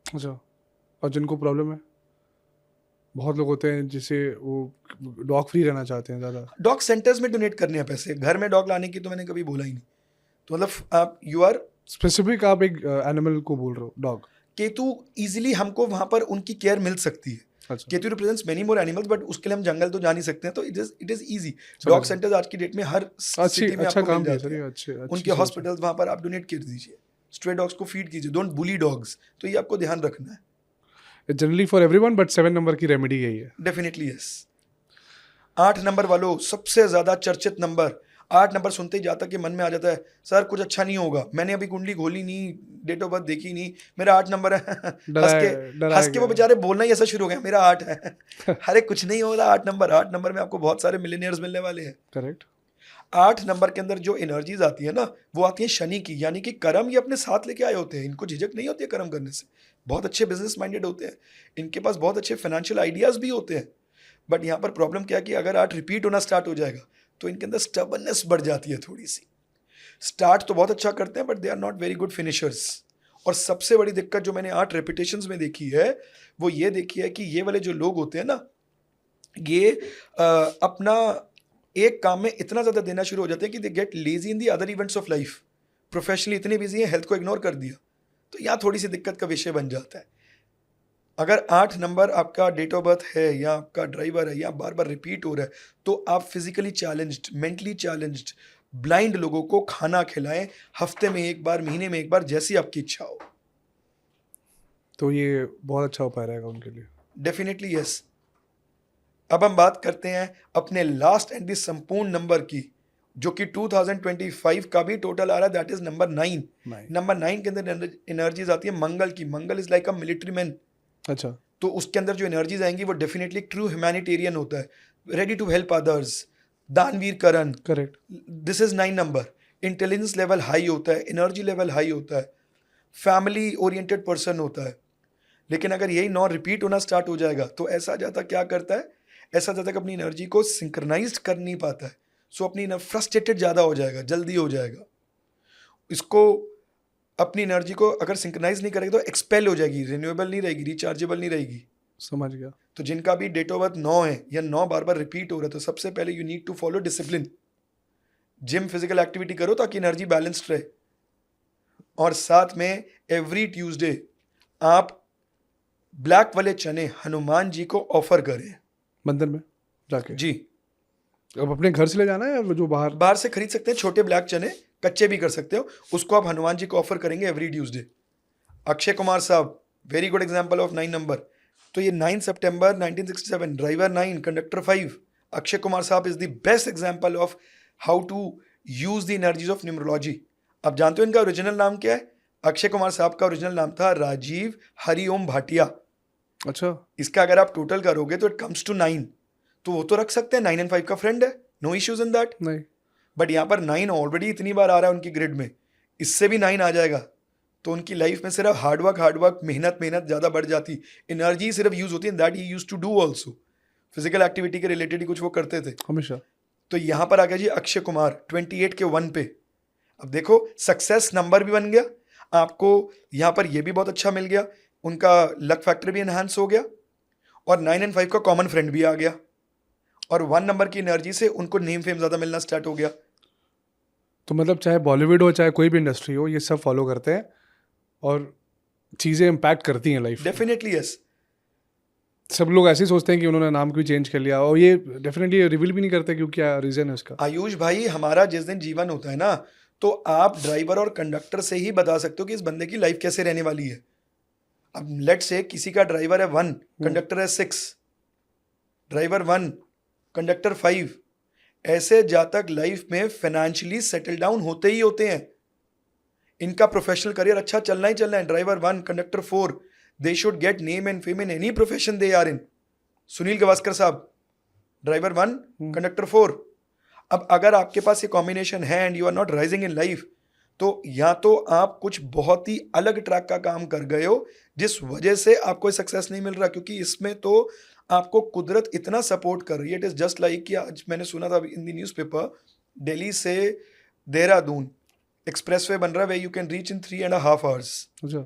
Speaker 1: अच्छा। और जिनको प्रॉब्लम है? बहुत लोग होते हैं जिसे वो डॉग फ्री रहना चाहते हैं ज़्यादा।
Speaker 2: डॉग सेंटर्स में डोनेट करने हैं पैसे, घर में डॉग लाने की तो मैंने कभी बोला ही नहीं। तो मतलब आप यू आर
Speaker 1: स्पेसिफिक आप एक एनिमल को बोल रहे हो, डॉग।
Speaker 2: केतु इजीली हमको वहां पर उनकी केयर मिल सकती है।
Speaker 1: अच्छा,
Speaker 2: Ketu represents many more animals, but उसके लिए हम जंगल तो जा नहीं सकते हैं, तो इट इज इजी।
Speaker 1: समझ
Speaker 2: डॉग
Speaker 1: गया।
Speaker 2: सेंटर्स आज की डेट में हर
Speaker 1: अच्छी
Speaker 2: सिटी में
Speaker 1: अच्छा
Speaker 2: आपको
Speaker 1: काम
Speaker 2: मिल
Speaker 1: किया
Speaker 2: जाते
Speaker 1: सर, ये
Speaker 2: हैं।
Speaker 1: अच्छे अच्छी
Speaker 2: उनके
Speaker 1: सोच है।
Speaker 2: हॉस्पिटल्स वहां पर आप डोनेट कर दीजिए, स्ट्रे डॉग्स को फीड कीजिए, डोंट बुली डॉग्स। तो ये आपको ध्यान रखना है।
Speaker 1: Generally for everyone, but 7 number की रेमेडी यही है।
Speaker 2: Definitely yes. 8 नंबर वालों, सबसे ज्यादा चर्चित नंबर। 8 नंबर सुनते ही जाता कि मन में आ जाता है सर कुछ अच्छा नहीं होगा, मैंने अभी कुंडली खोली नहीं, डेट ऑफ बर्थ देखी नहीं, मेरा 8 नंबर है। हंस के वो बेचारे बोलना ही ऐसा शुरू हो गया, मेरा 8 है। अरे कुछ नहीं हो रहा, 8 नंबर में आपको बहुत सारे मिलियनियर्स मिलने वाले हैं।
Speaker 1: करेक्ट।
Speaker 2: 8 नंबर के अंदर जो एनर्जीज आती है ना, वो आती है शनि की, यानी कि कर्म ये अपने साथ लेके आए होते हैं। इनको झिझक नहीं होती है कर्म करने से, बहुत अच्छे बिजनेस माइंडेड होते हैं, इनके पास बहुत अच्छे फाइनेंशियल आइडियाज भी होते हैं। बट यहाँ पर प्रॉब्लम क्या है कि अगर 8 रिपीट होना स्टार्ट हो जाएगा तो इनके अंदर स्टबर्ननेस बढ़ जाती है थोड़ी सी। स्टार्ट तो बहुत अच्छा करते हैं but they are not very good finishers. और सबसे बड़ी दिक्कत जो मैंने 8 रेपिटेशंस में देखी है वो ये देखी है कि ये वाले जो लोग होते हैं ना, ये अपना एक काम में इतना ज़्यादा देना शुरू हो जाते हैं कि they get lazy in the other events of life. Professionally इतने बिजी हैं, हेल्थ को इग्नोर कर दिया, तो यहाँ थोड़ी सी दिक्कत का विषय बन जाता है। अगर 8 नंबर आपका डेट ऑफ बर्थ है या आपका ड्राइवर है या बार बार रिपीट हो रहा है, तो आप physically challenged, mentally challenged, blind लोगों को खाना खिलाएं, हफ्ते में एक बार, महीने में एक बार, जैसी आपकी इच्छा हो।
Speaker 1: तो ये बहुत अच्छा उपाय रहेगा उनके लिए।
Speaker 2: Definitely yes. अब हम बात करते हैं अपने लास्ट एंड दी संपूर्ण नंबर की, जो कि 2025 का भी टोटल आ रहा है, दैट इज नंबर 9। नंबर 9 के अंदर एनर्जीज आती है मंगल की। Mangal is like a military man.
Speaker 1: अच्छा,
Speaker 2: तो उसके अंदर जो एनर्जीज आएंगी वो डेफिनेटली ट्रू ह्यूमैनिटेरियन होता है, ready to help others, Danveer Karan.
Speaker 1: Correct.
Speaker 2: This is 9 number. Intelligence level high होता है, एनर्जी लेवल हाई होता है, फैमिली ओरिएंटेड पर्सन होता है। लेकिन अगर यही 9 रिपीट होना स्टार्ट हो जाएगा तो ऐसा जाता क्या करता है, ऐसा जाता कि अपनी एनर्जी को सिंक्रनाइज कर नहीं पाता है, सो अपनी फ्रस्ट्रेटेड ज़्यादा हो जाएगा, जल्दी हो जाएगा। इसको अपनी एनर्जी को अगर सिंक्रनाइज नहीं करेगा तो एक्सपेल हो जाएगी, रिन्यूएबल नहीं रहेगी, रिचार्जेबल नहीं रहेगी।
Speaker 1: समझ गया।
Speaker 2: तो जिनका भी डेट ऑफ बर्थ 9 है या 9 बार बार रिपीट हो रहा है, तो सबसे पहले you need to follow discipline. Gym, physical activity करो ताकि एनर्जी बैलेंस्ड रहे। और साथ में एवरी ट्यूसडे आप ब्लैक वाले चने हनुमान जी को ऑफर करें
Speaker 1: मंदिर में जाके।
Speaker 2: जी।
Speaker 1: अब अपने घर से ले जाना है या जो बाहर?
Speaker 2: बाहर से खरीद सकते हैं, छोटे ब्लैक चने, कच्चे भी कर सकते हो, उसको आप हनुमान जी को ऑफर करेंगे एवरी ट्यूसडे। अक्षय कुमार साहब, very good example of 9 number. तो ये 9 सितंबर 1967, ड्राइवर 9, कंडक्टर 5। अक्षय कुमार साहब is the best example of how to use the energies of numerology. आप जानते हो इनका ओरिजिनल नाम क्या है? अक्षय कुमार साहब का ओरिजिनल नाम था राजीव हरिओम भाटिया।
Speaker 1: अच्छा,
Speaker 2: इसका अगर आप टोटल करोगे तो इट कम्स टू 9। तो वो तो रख सकते हैं, 9 एंड 5 का फ्रेंड है, नो इश्यूज इन दैट।
Speaker 1: नहीं।
Speaker 2: बट यहाँ पर 9 ऑलरेडी इतनी बार आ रहा है उनकी ग्रिड में, इससे भी 9 आ जाएगा तो उनकी लाइफ में सिर्फ हार्डवर्क, मेहनत ज़्यादा बढ़ जाती, एनर्जी सिर्फ यूज होती है। That he use to do also, physical activity के रिलेटेड ही कुछ वो करते थे
Speaker 1: हमेशा।
Speaker 2: तो यहाँ पर आ गया जी अक्षय कुमार 28 के 1 पे। अब देखो सक्सेस नंबर भी बन गया आपको, यहाँ पर ये भी बहुत अच्छा मिल गया, उनका लक फैक्टर भी एनहांस हो गया, और 9 एंड 5 का कॉमन फ्रेंड भी आ गया, और 1 नंबर की एनर्जी से उनको नेम फेम ज़्यादा मिलना स्टार्ट हो गया।
Speaker 1: तो मतलब चाहे बॉलीवुड हो चाहे कोई भी इंडस्ट्री हो, ये सब फॉलो करते हैं और चीज़ें इम्पैक्ट करती हैं लाइफ।
Speaker 2: Definitely yes.
Speaker 1: सब लोग ऐसे ही सोचते हैं कि उन्होंने नाम क्यों चेंज कर लिया, और ये डेफिनेटली रिवील भी नहीं करते क्यों, क्या रीज़न है इसका।
Speaker 2: आयुष भाई, हमारा जिस दिन जीवन होता है ना, तो आप ड्राइवर और कंडक्टर से ही बता सकते हो कि इस बंदे की लाइफ कैसे रहने वाली है। अब लेट से किसी का ड्राइवर है 1, कंडक्टर है 6, ड्राइवर 1, कंडक्टर 5, ऐसे जातक लाइफ में फाइनेंशियली सेटल डाउन होते ही होते हैं, इनका प्रोफेशनल करियर अच्छा चलना ही चलना है। Driver 1, conductor 4, they should get name and fame in any profession they are in. Sunil Gavaskar साहब, ड्राइवर 1, कंडक्टर 4। अब अगर आपके पास ये कॉम्बिनेशन है and you are not rising in life, तो या तो आप कुछ बहुत ही अलग ट्रैक का काम कर गए हो जिस वजह से आपको सक्सेस नहीं मिल रहा, क्योंकि इसमें तो आपको कुदरत इतना सपोर्ट कर रही है। इट इज जस्ट लाइक कि आज मैंने सुना था इन द न्यूज़पेपर, दिल्ली से देहरादून एक्सप्रेसवे बन रहा है, way you can reach in 3.5 hours।
Speaker 1: अच्छा।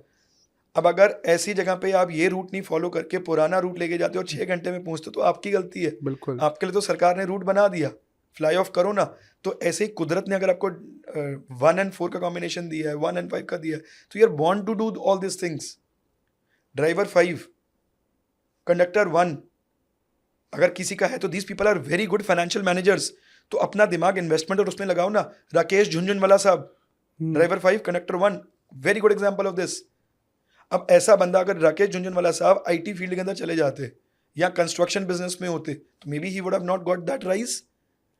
Speaker 2: अब अगर ऐसी जगह पे आप ये रूट नहीं फॉलो करके पुराना रूट लेके जाते हो और 6 घंटे में पहुंचते हो तो आपकी गलती है।
Speaker 1: बिल्कुल।
Speaker 2: आपके लिए तो सरकार ने रूट बना दिया, फ्लाई ऑफ करो ना। तो ऐसे ही कुदरत ने अगर आपको 1 and 4 का कॉम्बिनेशन दिया है, 1 and 5 का दिया है, तो you are born to do all this things. Driver 5, conductor 1 अगर किसी का है तो these people are very good financial managers. तो अपना दिमाग इन्वेस्टमेंट और उसमें लगाओ ना। राकेश झुंझुनवाला साहब, driver 5, conductor 1, very good example of this. अब ऐसा बंदा अगर राकेश झुंझुनवाला साहब आईटी फील्ड के अंदर चले जाते या कंस्ट्रक्शन बिजनेस में होते तो may be he would have not got that rise.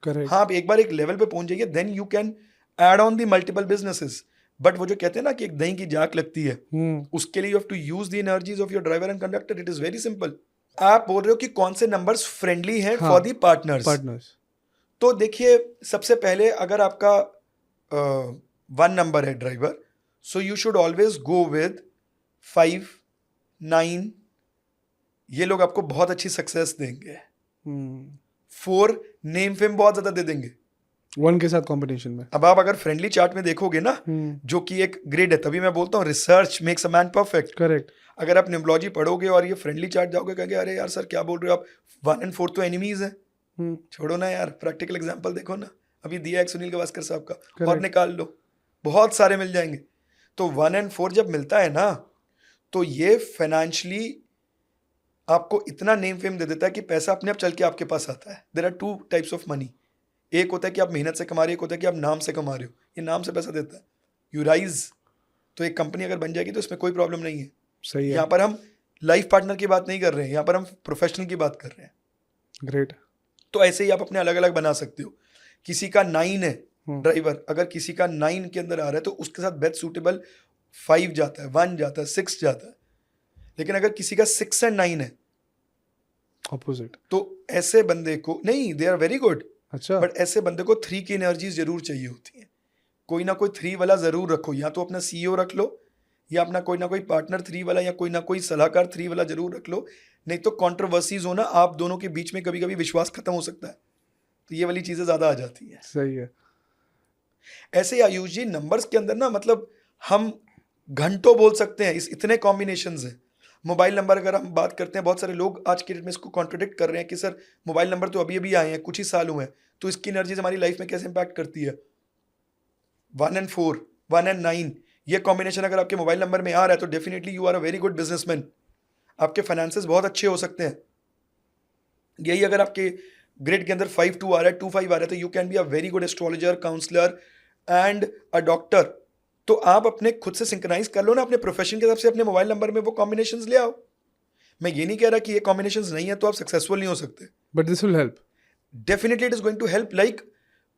Speaker 1: Correct.
Speaker 2: हाँ, आप एक बार एक लेवल पे पहुंच जाइए, then you can add on the multiple businesses. But वो जो कहते हैं ना कि एक दही की जाक लगती है, उसके लिए you have to use the energies of your driver and conductor. It is very simple. आप बोल रहे हो कि कौन से नंबर्स फ्रेंडली हैं फॉर दी पार्टनर्स। तो देखिए, सबसे पहले अगर आपका 1 नंबर है driver, so you should always go with 5, 9। ये लोग आपको बहुत अच्छी सक्सेस देंगे। 4 नेम फेम बहुत ज्यादा दे देंगे
Speaker 1: 1 के साथ कॉम्बिनेशन में।
Speaker 2: अब आप अगर फ्रेंडली चार्ट में देखोगे ना, जो कि एक ग्रेड है, तभी मैं बोलता हूँ research makes a man perfect.
Speaker 1: Correct.
Speaker 2: अगर आप न्यूमरोलॉजी पढ़ोगे और ये फ्रेंडली चार्ट जाओगे, कहेंगे अरे यार सर क्या बोल रहे हो आप, 1 and 4 तो एनिमीज हैं। छोड़ो ना यार, प्रैक्टिकल एग्जांपल देखो ना, अभी दिया एक सुनील गावस्कर साहब का, और निकाल लो, बहुत सारे मिल जाएंगे। तो 1 and 4 जब मिलता है ना, तो ये फाइनेंशियली आपको इतना नेम फेम दे देता है कि पैसा अपने आप चल के आपके पास आता है। There are 2 types of money. एक होता है कि आप मेहनत से कमा रहे हो, एक होता है कि आप नाम से कमा रहे हो। ये नाम से पैसा देता है, यू राइज। तो एक कंपनी अगर बन जाएगी तो इसमें कोई प्रॉब्लम नहीं है।
Speaker 1: सही है।
Speaker 2: यहाँ पर हम लाइफ पार्टनर की बात नहीं कर रहे हैं, यहाँ पर हम प्रोफेशनल की बात कर रहे हैं।
Speaker 1: ग्रेट।
Speaker 2: तो ऐसे ही आप अपने अलग अलग बना सकते हो। किसी का 9 है ड्राइवर, अगर किसी का 9 के अंदर आ रहा है तो उसके साथ बेस्ट सूटेबल 5 जाता है, 1 जाता है, 6 जाता है। लेकिन अगर किसी का 6 and 9 है
Speaker 1: ऑपोजिट,
Speaker 2: तो ऐसे बंदे को नहीं, दे आर वेरी गुड,
Speaker 1: अच्छा,
Speaker 2: बट ऐसे बंदे को 3 की एनर्जी जरूर चाहिए होती है। कोई ना कोई 3 वाला जरूर रखो, या तो अपना सीईओ रख लो, या अपना कोई ना कोई पार्टनर 3 वाला, या कोई ना कोई सलाहकार 3 वाला जरूर रख लो। नहीं तो कंट्रोवर्सीज हो ना, आप दोनों के बीच में कभी कभी विश्वास खत्म हो सकता है, तो ये वाली चीजें ज्यादा आ जाती है।
Speaker 1: सही है।
Speaker 2: ऐसे आयुष जी नंबर्स के अंदर ना, मतलब हम घंटों बोल सकते हैं, इस इतने कॉम्बिनेशंस हैं। मोबाइल नंबर अगर हम बात करते हैं, बहुत सारे लोग आज के डेट में इसको कॉन्ट्रडिक्ट कर रहे हैं कि सर मोबाइल नंबर तो अभी अभी आए हैं, कुछ ही साल हुए हैं, तो इसकी एनर्जीज हमारी लाइफ में कैसे इंपैक्ट करती है। 1 and 4, 1 and 9, ये कॉम्बिनेशन अगर आपके मोबाइल नंबर में आ रहा है तो definitely you are a very good businessman. आपके फाइनेंसेस बहुत अच्छे हो सकते हैं। यही अगर आपके ग्रिड के अंदर 5-2 आ रहा है, 2-5 आ रहा है, तो you can be a very good astrologer, counsellor and a doctor. तो आप अपने खुद से सिंक्रोनाइज कर लो ना, अपने प्रोफेशन के हिसाब से अपने मोबाइल नंबर में वो कॉम्बिनेशंस ले आओ। मैं ये नहीं कह रहा कि ये कॉम्बिनेशंस नहीं है तो आप सक्सेसफुल नहीं हो सकते,
Speaker 1: but this will help.
Speaker 2: Definitely it is going to help, like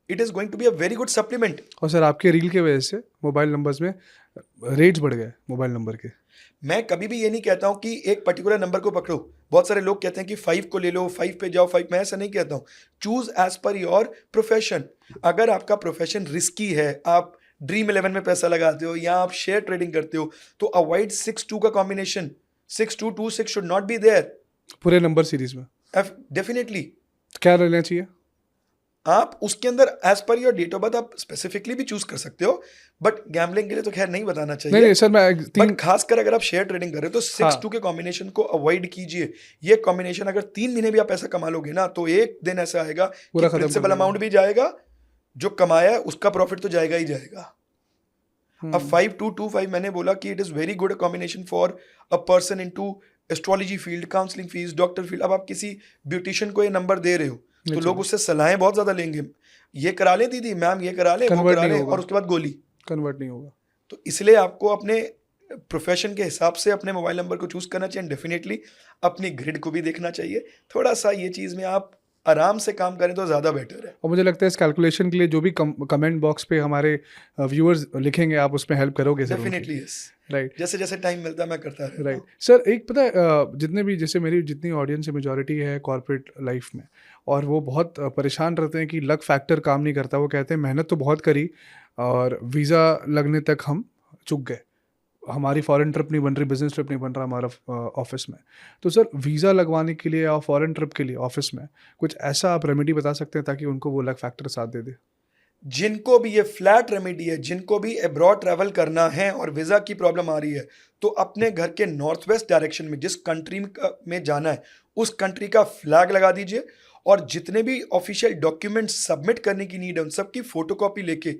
Speaker 2: it is going to be a very good supplement.
Speaker 1: और सर आपके रील की वजह से मोबाइल नंबर्स में रेट्स बढ़ गए मोबाइल नंबर के।
Speaker 2: मैं कभी भी ये नहीं कहता हूँ कि एक पर्टिकुलर नंबर को पकड़ो। बहुत सारे लोग कहते हैं कि 5 को ले लो, 5 पे जाओ, 5। मैं ऐसा नहीं कहता हूँ। Choose as per your profession. अगर आपका प्रोफेशन रिस्की है, आप ड्रीम 11 में पैसा लगाते हो या आप शेयर ट्रेडिंग करते हो, तो अवॉइड 6-2 का combination. 6-2-2-6 should not be there
Speaker 1: पूरे नंबर सीरीज में।
Speaker 2: डेफिनेटली
Speaker 1: क्या रहना चाहिए?
Speaker 2: आप उसके अंदर as per your date of birth आप स्पेसिफिकली भी चूज कर सकते हो, बट गैम्बलिंग के लिए तो खैर नहीं बताना चाहिए।
Speaker 1: नहीं सर, मैं
Speaker 2: बट खासकर अगर आप शेयर ट्रेडिंग कर रहे हो तो 6-2 के कॉम्बिनेशन को अवॉइड कीजिए। ये कॉम्बिनेशन अगर 3 महीने भी आप पैसा कमा लोगे ना, तो एक दिन ऐसा आएगा कि प्रिंसिपल अमाउंट भी जाएगा, जो कमाया है उसका प्रॉफिट तो जाएगा ही जाएगा। अब 5-2-2-5 मैंने बोला कि it is very good combination for a person into astrology field, counselling fees, doctor field. अब आप किसी ब्यूटिशियन को ये नंबर दे रहे हो तो लोग उससे सलाहें बहुत ज्यादा लेंगे। ये करा ले दीदी, मैम ये करा ले, वो करा ले, और उसके बाद गोली
Speaker 1: कन्वर्ट नहीं होगा।
Speaker 2: तो इसलिए आपको अपने प्रोफेशन के हिसाब से अपने मोबाइल नंबर को चूज करना चाहिए। डेफिनेटली अपनी ग्रिड को भी देखना चाहिए। थोड़ा सा ये चीज़ में आप आराम से काम करें तो ज़्यादा बेटर है।
Speaker 1: और मुझे लगता है इस कैलकुलेशन के लिए जो भी कमेंट बॉक्स पे हमारे व्यूअर्स लिखेंगे, आप उसमें हेल्प करोगे सर?
Speaker 2: Definitely yes,
Speaker 1: right.
Speaker 2: जैसे जैसे टाइम मिलता है मैं करता रहता हूं।
Speaker 1: राइट सर, एक पता है जितने भी, जैसे मेरी जितनी ऑडियंस है मेजॉरिटी है कॉर्पोरेट लाइफ में, और वो बहुत परेशान रहते हैं कि लक फैक्टर काम नहीं करता। वो कहते हैं मेहनत तो बहुत करी और वीज़ा लगने तक हम चूक गए, हमारी फॉरेन ट्रिप नहीं बन रही, बिजनेस ट्रिप नहीं बन रहा हमारा ऑफिस में। तो सर वीज़ा लगवाने के लिए या फॉरेन ट्रिप के लिए ऑफिस में कुछ ऐसा आप रेमेडी बता सकते हैं ताकि उनको वो लक फैक्टर साथ दे दे?
Speaker 2: जिनको भी ये फ्लैट रेमेडी है, जिनको भी अब्रॉड ट्रैवल करना है और वीज़ा की प्रॉब्लम आ रही है, तो अपने घर के नॉर्थ वेस्ट डायरेक्शन में जिस कंट्री में जाना है उस कंट्री का फ्लैग लगा दीजिए, और जितने भी ऑफिशियल डॉक्यूमेंट सबमिट करने की नीड है उन सब की फोटोकॉपी लेके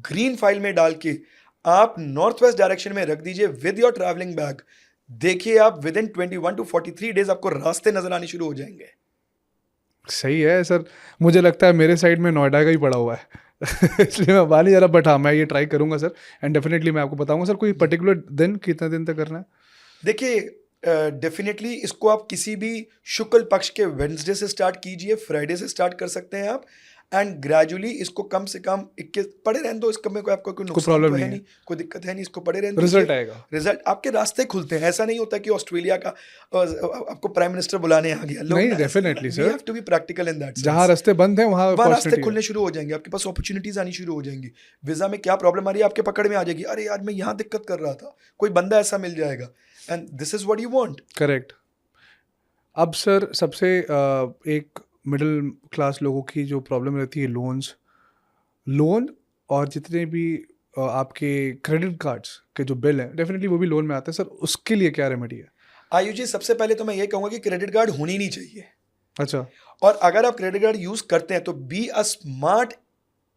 Speaker 2: ग्रीन फाइल में डाल के आप नॉर्थ वेस्ट डायरेक्शन में रख दीजिए विद योर ट्रैवलिंग बैग। देखिए आप विद इन 21 to 43 डेज आपको रास्ते नजर आने शुरू हो जाएंगे।
Speaker 1: सही है सर। मुझे लगता है मेरे साइड में नोएडा का ही पड़ा हुआ है इसलिए मैं बाली ज़रा, बट हाँ मैं ये ट्राई करूंगा सर, एंड डेफिनेटली मैं आपको बताऊंगा सर। कोई पर्टिकुलर दिन, कितने दिन तक करना है?
Speaker 2: देखिए डेफिनेटली इसको आप किसी भी शुक्ल पक्ष के वेडनेसडे से स्टार्ट कीजिए, फ्राइडे से स्टार्ट कर सकते हैं आप, एंड ग्रेजुअली इसको कम से कम 21 पड़े रहने दो। इसका में कोई आपको कोई नुकसान
Speaker 1: प्रॉब्लम
Speaker 2: तो है
Speaker 1: नहीं
Speaker 2: नहीं, कोई दिक्कत है नहीं, इसको पड़े रहने
Speaker 1: रिजल्ट आएगा।
Speaker 2: रिजल्ट आपके रास्ते खुलते हैं। ऐसा नहीं होता कि ऑस्ट्रेलिया का आपको प्राइम मिनिस्टर बुलाने आ गया।
Speaker 1: नहीं, definitely sir,
Speaker 2: we have to be practical in that.
Speaker 1: जहाँ रास्ते बंद हैं वहाँ
Speaker 2: रास्ते खुलने शुरू हो जाएंगे, आपके पास अपॉर्चुनिटीज आनी शुरू हो जाएंगी। वीजा में क्या प्रॉब्लम आ रही है आपके पकड़ में आ जाएगी, अरे यार मैं यहाँ दिक्कत कर रहा था, कोई बंदा ऐसा मिल जाएगा, and this is what you want.
Speaker 1: Correct. अब सर सबसे एक मिडिल क्लास लोगों की जो प्रॉब्लम रहती है लोन, और जितने भी आपके क्रेडिट कार्ड्स के जो बिल हैं डेफिनेटली वो भी लोन में आते हैं सर, उसके लिए क्या रेमेडी है?
Speaker 2: आयुष जी, सबसे पहले तो मैं ये कहूँगा कि क्रेडिट कार्ड होनी नहीं चाहिए।
Speaker 1: अच्छा।
Speaker 2: और अगर आप क्रेडिट कार्ड यूज करते हैं तो be a smart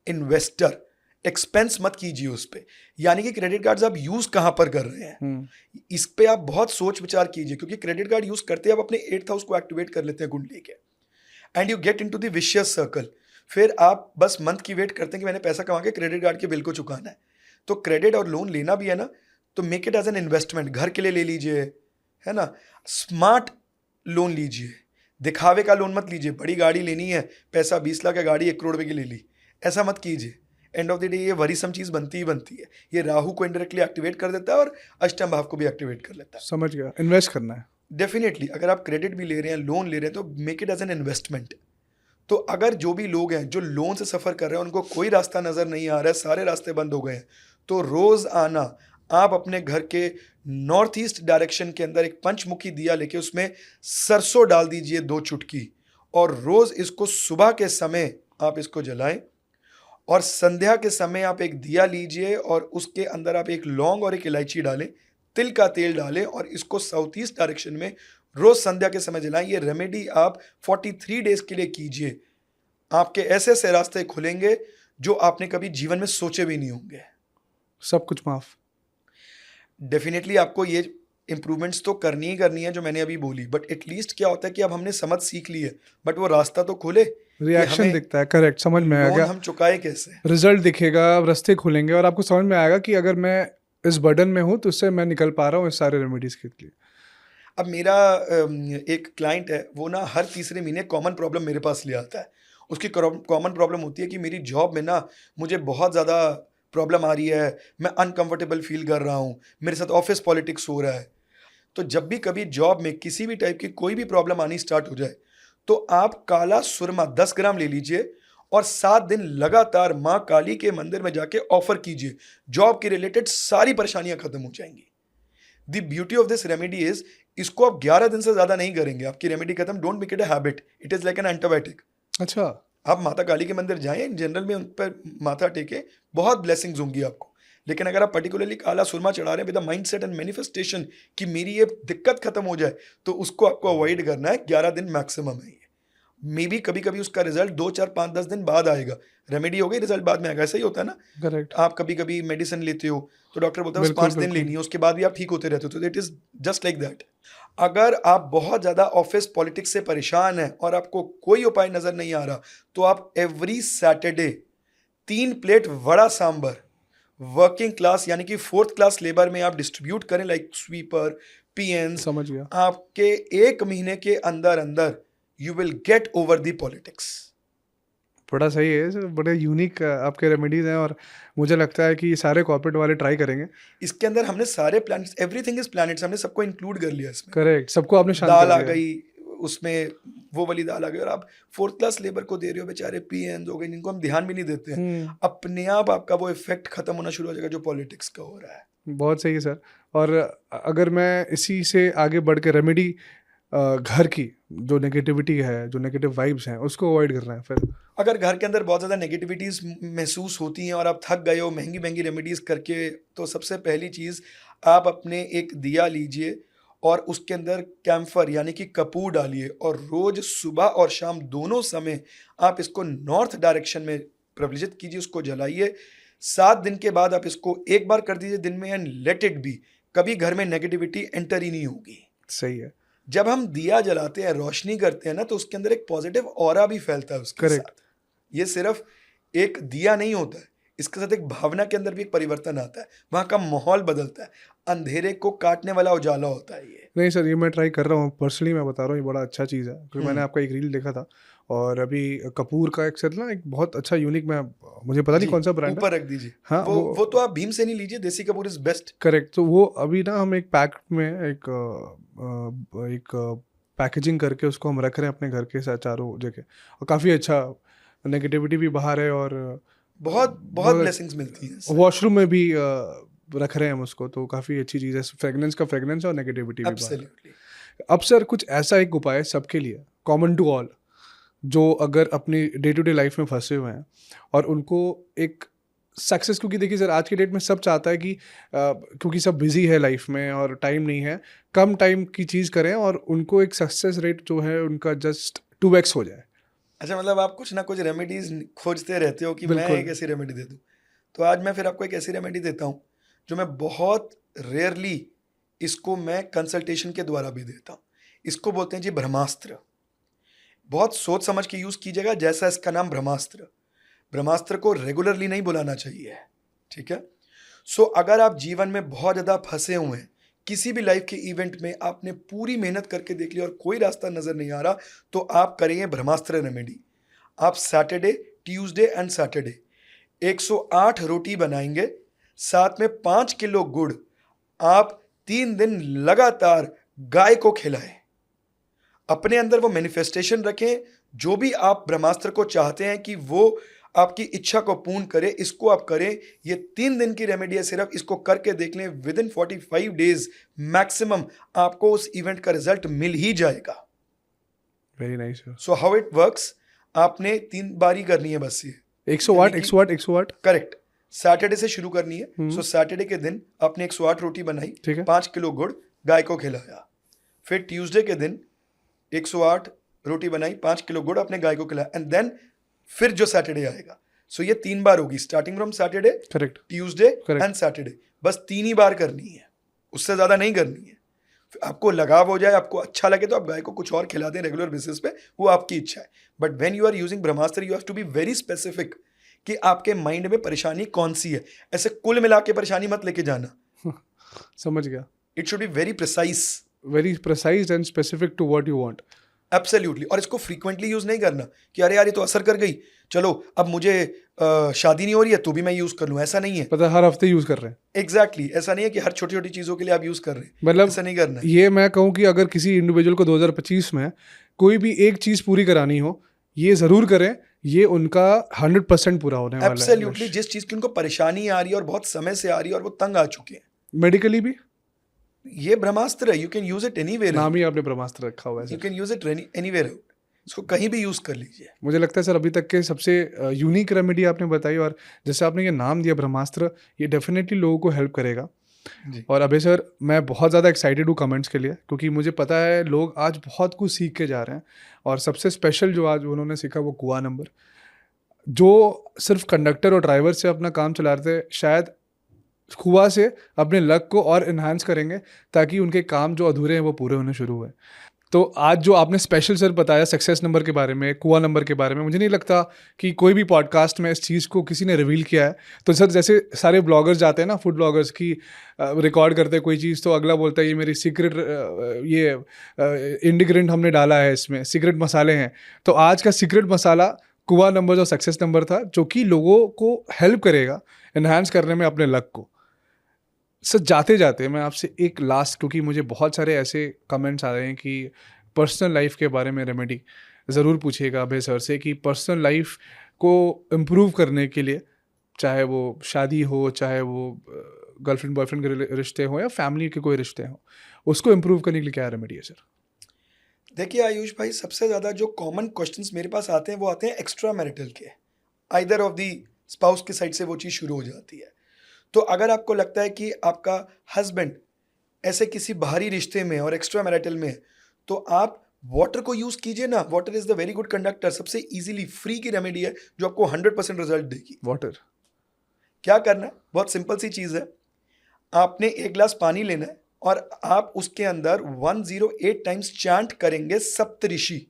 Speaker 2: investor, expense मत कीजिए उस पे। यानी कि क्रेडिट कार्ड्स आप यूज कहाँ पर कर रहे हैं, इस पे आप बहुत सोच विचार कीजिए, क्योंकि क्रेडिट कार्ड यूज करते हैं आप अपने 8th हाउस को एक्टिवेट कर लेते हैं कुंडली के, and you get into the vicious circle. फिर आप बस मंथ की वेट करते हैं कि मैंने पैसा कमा के क्रेडिट कार्ड के बिल को चुकाना है। तो क्रेडिट और लोन लेना भी है ना, तो make it as an investment. घर के लिए ले लीजिए, है ना, स्मार्ट लोन लीजिए, दिखावे का लोन मत लीजिए। बड़ी गाड़ी लेनी है, पैसा 20 लाख का गाड़ी 1 करोड़ रुपए की ले ली, ऐसा मत कीजिए। एंड ऑफ द डे ये वरीसम चीज़ बनती ही बनती है। ये राहु को इनडायरेक्टली एक्टिवेट कर देता है और अष्टम भाव को भी एक्टिवेट कर लेता है।
Speaker 1: समझ गया, इन्वेस्ट करना है
Speaker 2: डेफिनेटली। अगर आप क्रेडिट भी ले रहे हैं, लोन ले रहे हैं, तो make it as an investment. तो अगर जो भी लोग हैं जो लोन से सफ़र कर रहे हैं उनको कोई रास्ता नज़र नहीं आ रहा है, सारे रास्ते बंद हो गए हैं, तो रोज़ आना आप अपने घर के नॉर्थ ईस्ट डायरेक्शन के अंदर एक पंचमुखी दिया लेके उसमें सरसों डाल दीजिए 2 चुटकी, और रोज़ इसको सुबह के समय आप इसको जलाएं, और संध्या के समय आप एक दिया लीजिए और उसके अंदर आप एक लौंग और एक इलायची डालें, तिल का तेल डालें, और इसको साउथ ईस्ट डायरेक्शन में रोज संध्या के समय जलाएं। ये रेमेडी आप 43 डेज के लिए कीजिए। आपके ऐसे ऐसे रास्ते खुलेंगे जो आपने कभी जीवन में सोचे भी नहीं होंगे।
Speaker 1: सब कुछ माफ।
Speaker 2: डेफिनेटली आपको ये इंप्रूवमेंट्स तो करनी ही करनी है जो मैंने अभी बोली, बट एटलीस्ट क्या होता है कि अब हमने समझ सीख ली है, बट वो रास्ता तो खुले,
Speaker 1: रिएक्शन दिखता है। करेक्ट, समझ में आ गया।
Speaker 2: हम चुकाए कैसे,
Speaker 1: रिजल्ट दिखेगा, रास्ते खुलेंगे और आपको समझ में आएगा कि अगर मैं इस बर्डन में हूँ तो उससे मैं निकल पा रहा हूँ इस सारे रेमेडीज के लिए।
Speaker 2: अब मेरा एक क्लाइंट है, वो ना हर तीसरे महीने कॉमन प्रॉब्लम मेरे पास ले आता है। उसकी कॉमन प्रॉब्लम होती है कि मेरी जॉब में ना मुझे बहुत ज़्यादा प्रॉब्लम आ रही है, मैं अनकंफर्टेबल फील कर रहा हूँ, मेरे साथ ऑफिस पॉलिटिक्स हो रहा है। तो जब भी कभी जॉब में किसी भी टाइप की कोई भी प्रॉब्लम आनी स्टार्ट हो जाए, तो आप काला सुरमा 10 ग्राम ले लीजिए और 7 दिन लगातार माँ काली के मंदिर में जाके ऑफर कीजिए। जॉब के रिलेटेड सारी परेशानियां खत्म हो जाएंगी। The beauty of this remedy is, इसको आप 11 दिन से ज़्यादा नहीं करेंगे, आपकी रेमेडी खत्म। Don't make it a habit, it is like an antibiotic.
Speaker 1: अच्छा।
Speaker 2: आप माता काली के मंदिर जाएं, जनरल में उन पर माथा टेके, बहुत ब्लेसिंग्स होंगी आपको। लेकिन अगर आप पर्टिकुलरली काला सुरमा चढ़ा रहे हैं with the mindset and manifestation कि मेरी ये दिक्कत खत्म हो जाए, तो उसको आपको अवॉइड करना है। 11 दिन मैक्सिमम है ये। मे बी कभी कभी उसका रिजल्ट 2, 4, 5, 10 दिन बाद आएगा। रेमेडी हो गई, रिजल्ट बाद में आएगा, ऐसा ही होता है ना।
Speaker 1: करेक्ट।
Speaker 2: आप कभी कभी मेडिसिन लेते हो तो डॉक्टर बोलता है बस 5 दिन लेनी है, उसके बाद भी आप ठीक होते रहते हो। तो it is just like that. अगर आप बहुत ज़्यादा ऑफिस पॉलिटिक्स से परेशान हैं और आपको कोई उपाय नज़र नहीं आ रहा, तो आप every Saturday 3 plate vada sambar working class यानी कि 4th क्लास लेबर में आप डिस्ट्रीब्यूट करें, लाइक स्वीपर, पीएन।
Speaker 1: समझ गया।
Speaker 2: आपके 1 महीने के अंदर अंदर you will get over the politics.
Speaker 1: बड़ा सही है, बड़े यूनिक आपके रेमेडीज हैं और मुझे लगता है कि सारे कॉर्पोरेट वाले ट्राई करेंगे।
Speaker 2: इसके अंदर हमने सारे प्लैनेट्स, एवरीथिंग इज प्लैनेट्स, हमने सबको इंक्लूड कर लिया इसमें।
Speaker 1: करेक्ट, सबको आपने शांत
Speaker 2: दाल
Speaker 1: कर
Speaker 2: आ
Speaker 1: दिया।
Speaker 2: गई उसमें, वो वाली दाल आ गई, और आप 4th क्लास लेबर को दे रहे हो, बेचारे पीएन हो गए, जिनको हम ध्यान भी नहीं देते हैं। अपने आप आपका वो इफेक्ट खत्म होना शुरू हो जाएगा जो पॉलिटिक्स का हो रहा है।
Speaker 1: बहुत सही है सर। और अगर मैं इसी से आगे बढ़ के रेमेडी घर की जो नेगेटिविटी है, जो नेगेटिव वाइब्स हैं, उसको अवॉइड करना है फिर?
Speaker 2: अगर घर के अंदर बहुत ज़्यादा नेगेटिविटीज़ महसूस होती हैं और आप थक गए हो महंगी महंगी रेमेडीज़ करके, तो सबसे पहली चीज़ आप अपने एक दिया लीजिए और उसके अंदर कैम्फर यानी कि कपूर डालिए और रोज़ सुबह और शाम दोनों समय आप इसको नॉर्थ डायरेक्शन में प्रज्वलित कीजिए, उसको जलाइए। 7 दिन के बाद आप इसको एक बार कर दीजिए दिन में एंड लेट इट बी। कभी घर में नेगेटिविटी एंटर ही नहीं होगी।
Speaker 1: सही है।
Speaker 2: जब हम दिया जलाते हैं, रोशनी करते हैं ना, तो उसके अंदर एक पॉजिटिव ऑरा भी फैलता है उसके
Speaker 1: Correct.
Speaker 2: साथ। ये सिर्फ एक दिया नहीं होता है, इसके साथ एक भावना के अंदर भी एक परिवर्तन आता है, वहाँ का माहौल बदलता है, अंधेरे को काटने वाला उजाला होता है ये।
Speaker 1: नहीं सर, ये मैं ट्राई कर रहा हूँ, पर्सनली मैं बता रहा हूँ, ये बड़ा अच्छा चीज़ है क्योंकि मैंने आपका एक रील देखा था और अभी कपूर का एक सर ना एक बहुत अच्छा यूनिक, मैं मुझे पता नहीं कौन सा ब्रांड है।
Speaker 2: ऊपर रख दीजिए।
Speaker 1: हाँ,
Speaker 2: वो तो आप भीम से नहीं लीजिए, देसी कपूर इज बेस्ट।
Speaker 1: करेक्ट। तो वो अभी ना हम एक पैक में एक पैकेजिंग करके उसको हम रख रहे हैं अपने घर के साथ चारों जगह, और काफ़ी अच्छा, नेगेटिविटी भी बाहर है और
Speaker 2: बहुत बहुत ब्लेसिंग्स मिलती हैं इससे।
Speaker 1: वॉशरूम में भी रख रहे हैं हम उसको, तो काफ़ी अच्छी चीज़ है। फ्रेगनेंस का फ्रेगनेंस और नेगेटिविटी भी बाहर है।
Speaker 2: एब्सोल्युटली।
Speaker 1: अब सर कुछ ऐसा एक उपाय है सबके लिए, कॉमन टू ऑल, जो अगर अपनी डे टू डे लाइफ में फंसे हुए हैं और उनको एक सक्सेस, क्योंकि देखिए सर आज के डेट में सब चाहता है कि क्योंकि सब बिजी है लाइफ में और टाइम नहीं है, कम टाइम की चीज़ करें और उनको एक सक्सेस रेट जो है उनका जस्ट 2x हो जाए।
Speaker 2: अच्छा, मतलब आप कुछ ना कुछ रेमेडीज खोजते रहते हो कि मैं
Speaker 1: बिल्कुल।
Speaker 2: एक ऐसी रेमेडी दे दूं। तो आज मैं फिर आपको एक ऐसी रेमेडी देता हूं जो मैं बहुत रेयरली, इसको मैं कंसल्टेशन के द्वारा भी देता हूं। इसको बोलते हैं जी ब्रह्मास्त्र। बहुत सोच समझ के यूज कीजिएगा, जैसा इसका नाम ब्रह्मास्त्र। ब्रह्मास्त्र को रेगुलरली नहीं बुलाना चाहिए, ठीक है। सो अगर आप जीवन में बहुत ज़्यादा फंसे हुए हैं, किसी भी लाइफ के इवेंट में आपने पूरी मेहनत करके देख लिया और कोई रास्ता नज़र नहीं आ रहा, तो आप करिए ब्रह्मास्त्र रेमेडी। आप सैटरडे, ट्यूसडे एंड सैटरडे 108 रोटी बनाएंगे, साथ में 5 किलो गुड़ आप 3 दिन लगातार गाय को खिलाएं। अपने अंदर वो मैनिफेस्टेशन रखें, जो भी आप ब्रह्मास्त्र को चाहते हैं कि वो आपकी इच्छा को पूर्ण करे, इसको आप करें। ये 3 दिन की रेमेडी है सिर्फ, इसको करके देख लें। विद इन 45 डेज मैक्सिमम आपको उस इवेंट का रिजल्ट मिल ही जाएगा।
Speaker 1: Very nice sir.
Speaker 2: So how it works, आपने 3 बारी करनी है बस ये
Speaker 1: 108 108 108
Speaker 2: करेक्ट। सैटरडे से शुरू करनी है। सो सैटरडे के दिन आपने 108 रोटी बनाई,
Speaker 1: ठीक है।
Speaker 2: 5 किलो गुड़ गाय को खिलाया। फिर ट्यूसडे के दिन 108 रोटी बनाई, 5 किलो गुड़ अपने गाय को खिलाया, एंड देन फिर जो सैटरडे आएगा। सो ये 3 बार होगी, starting from Saturday,
Speaker 1: correct,
Speaker 2: Tuesday
Speaker 1: Correct.
Speaker 2: And Saturday. बस 3 ही बार करनी है, उससे ज़्यादा नहीं करनी है। आपको लगाव हो जाए, आपको अच्छा लगे तो आप गाय को कुछ और खिला दें रेगुलर बेसिस पे, वो आपकी इच्छा है। But when you are using Brahmastra, you have to be very specific कि आपके माइंड में परेशानी कौन सी है। ऐसे कुल मिला के परेशानी मत लेके जाना।
Speaker 1: समझ गया।
Speaker 2: It should be very precise.
Speaker 1: Very precise and specific to what you want.
Speaker 2: Absolutely. और इसको फ्रीक्वेंटली यूज नहीं करना कि अरे यार ये तो असर कर गई, चलो अब मुझे शादी नहीं हो रही है तो भी मैं यूज कर लूं, ऐसा नहीं है।
Speaker 1: पता है, हर हफ्ते यूज कर रहे हैं।
Speaker 2: एग्जैक्टली ऐसा नहीं है कि हर छोटी छोटी चीजों के लिए आप यूज कर रहे हैं,
Speaker 1: मतलब
Speaker 2: ऐसा नहीं करना है।
Speaker 1: ये मैं कहूँ कि अगर किसी इंडिविजुअल को 2025 में कोई भी एक चीज पूरी करानी हो, ये जरूर करें, ये उनका 100% पूरा होने वाला है।
Speaker 2: एब्सोल्युटली। जिस चीज की उनको परेशानी आ रही है और बहुत समय से आ रही है और वो तंग आ चुके हैं,
Speaker 1: मेडिकली भी
Speaker 2: ये ब्रह्मास्त्र है। You can use it anywhere.
Speaker 1: नाम ही आपने ब्रह्मास्त्र रखा हुआ है
Speaker 2: you
Speaker 1: sir.
Speaker 2: Can use it anywhere, इसको कहीं भी यूज कर लीजिए।
Speaker 1: मुझे लगता है सर अभी तक के सबसे यूनिक रेमेडी आपने बताई, और जैसे आपने ये नाम दिया ब्रह्मास्त्र, ये डेफिनेटली लोगों को हेल्प करेगा।
Speaker 2: जी।
Speaker 1: और अभी सर मैं बहुत ज़्यादा एक्साइटेड हूँ कमेंट्स के लिए, क्योंकि मुझे पता है लोग आज बहुत कुछ सीख के जा रहे हैं, और सबसे स्पेशल जो आज उन्होंने सीखा वो कुआ नंबर। जो सिर्फ कंडक्टर और ड्राइवर से अपना काम चला रहे थे, शायद कुआ से अपने लक को और इन्हांस करेंगे ताकि उनके काम जो अधूरे हैं वो पूरे होने शुरू हुए। तो आज जो आपने स्पेशल सर बताया सक्सेस नंबर के बारे में, कुआ नंबर के बारे में, मुझे नहीं लगता कि कोई भी पॉडकास्ट में इस चीज़ को किसी ने रिवील किया है। तो सर जैसे सारे ब्लॉगर्स जाते हैं ना, फूड ब्लॉगर्स की रिकॉर्ड करते हैं कोई चीज़, तो अगला बोलता है ये मेरी सीक्रेट, ये इंडिग्रेंट हमने डाला है, इसमें सीक्रेट मसाले हैं। तो आज का सीक्रेट मसाला कुआ नंबर जो सक्सेस नंबर था, जो कि लोगों को हेल्प करेगा इन्हांस करने में अपने लक को। सर जाते जाते मैं आपसे एक लास्ट, क्योंकि मुझे बहुत सारे ऐसे कमेंट्स आ रहे हैं कि पर्सनल लाइफ के बारे में रेमेडी ज़रूर पूछिएगा अभय सर से, कि पर्सनल लाइफ को इम्प्रूव करने के लिए, चाहे वो शादी हो, चाहे वो गर्लफ्रेंड बॉयफ्रेंड के रिश्ते हो या फैमिली के कोई रिश्ते हो, उसको इम्प्रूव करने के लिए क्या रेमेडी है सर?
Speaker 2: देखिए आयुष भाई, सबसे ज़्यादा जो कॉमन क्वेश्चंस मेरे पास आते हैं वो आते हैं एक्स्ट्रा मैरिटल के। आइदर ऑफ दी स्पाउस की साइड से वो चीज़ शुरू हो जाती है। तो अगर आपको लगता है कि आपका हस्बैंड ऐसे किसी बाहरी रिश्ते में और एक्स्ट्रा मैरिटल में है, तो आप वाटर को यूज़ कीजिए ना। Water is the very good conductor. सबसे इजीली फ्री की रेमेडी है जो आपको 100% रिजल्ट देगी।
Speaker 1: वाटर।
Speaker 2: क्या करना है, बहुत सिंपल सी चीज़ है। आपने एक गिलास पानी लेना है और आप उसके अंदर 108 टाइम्स चैंट करेंगे सप्तऋषि,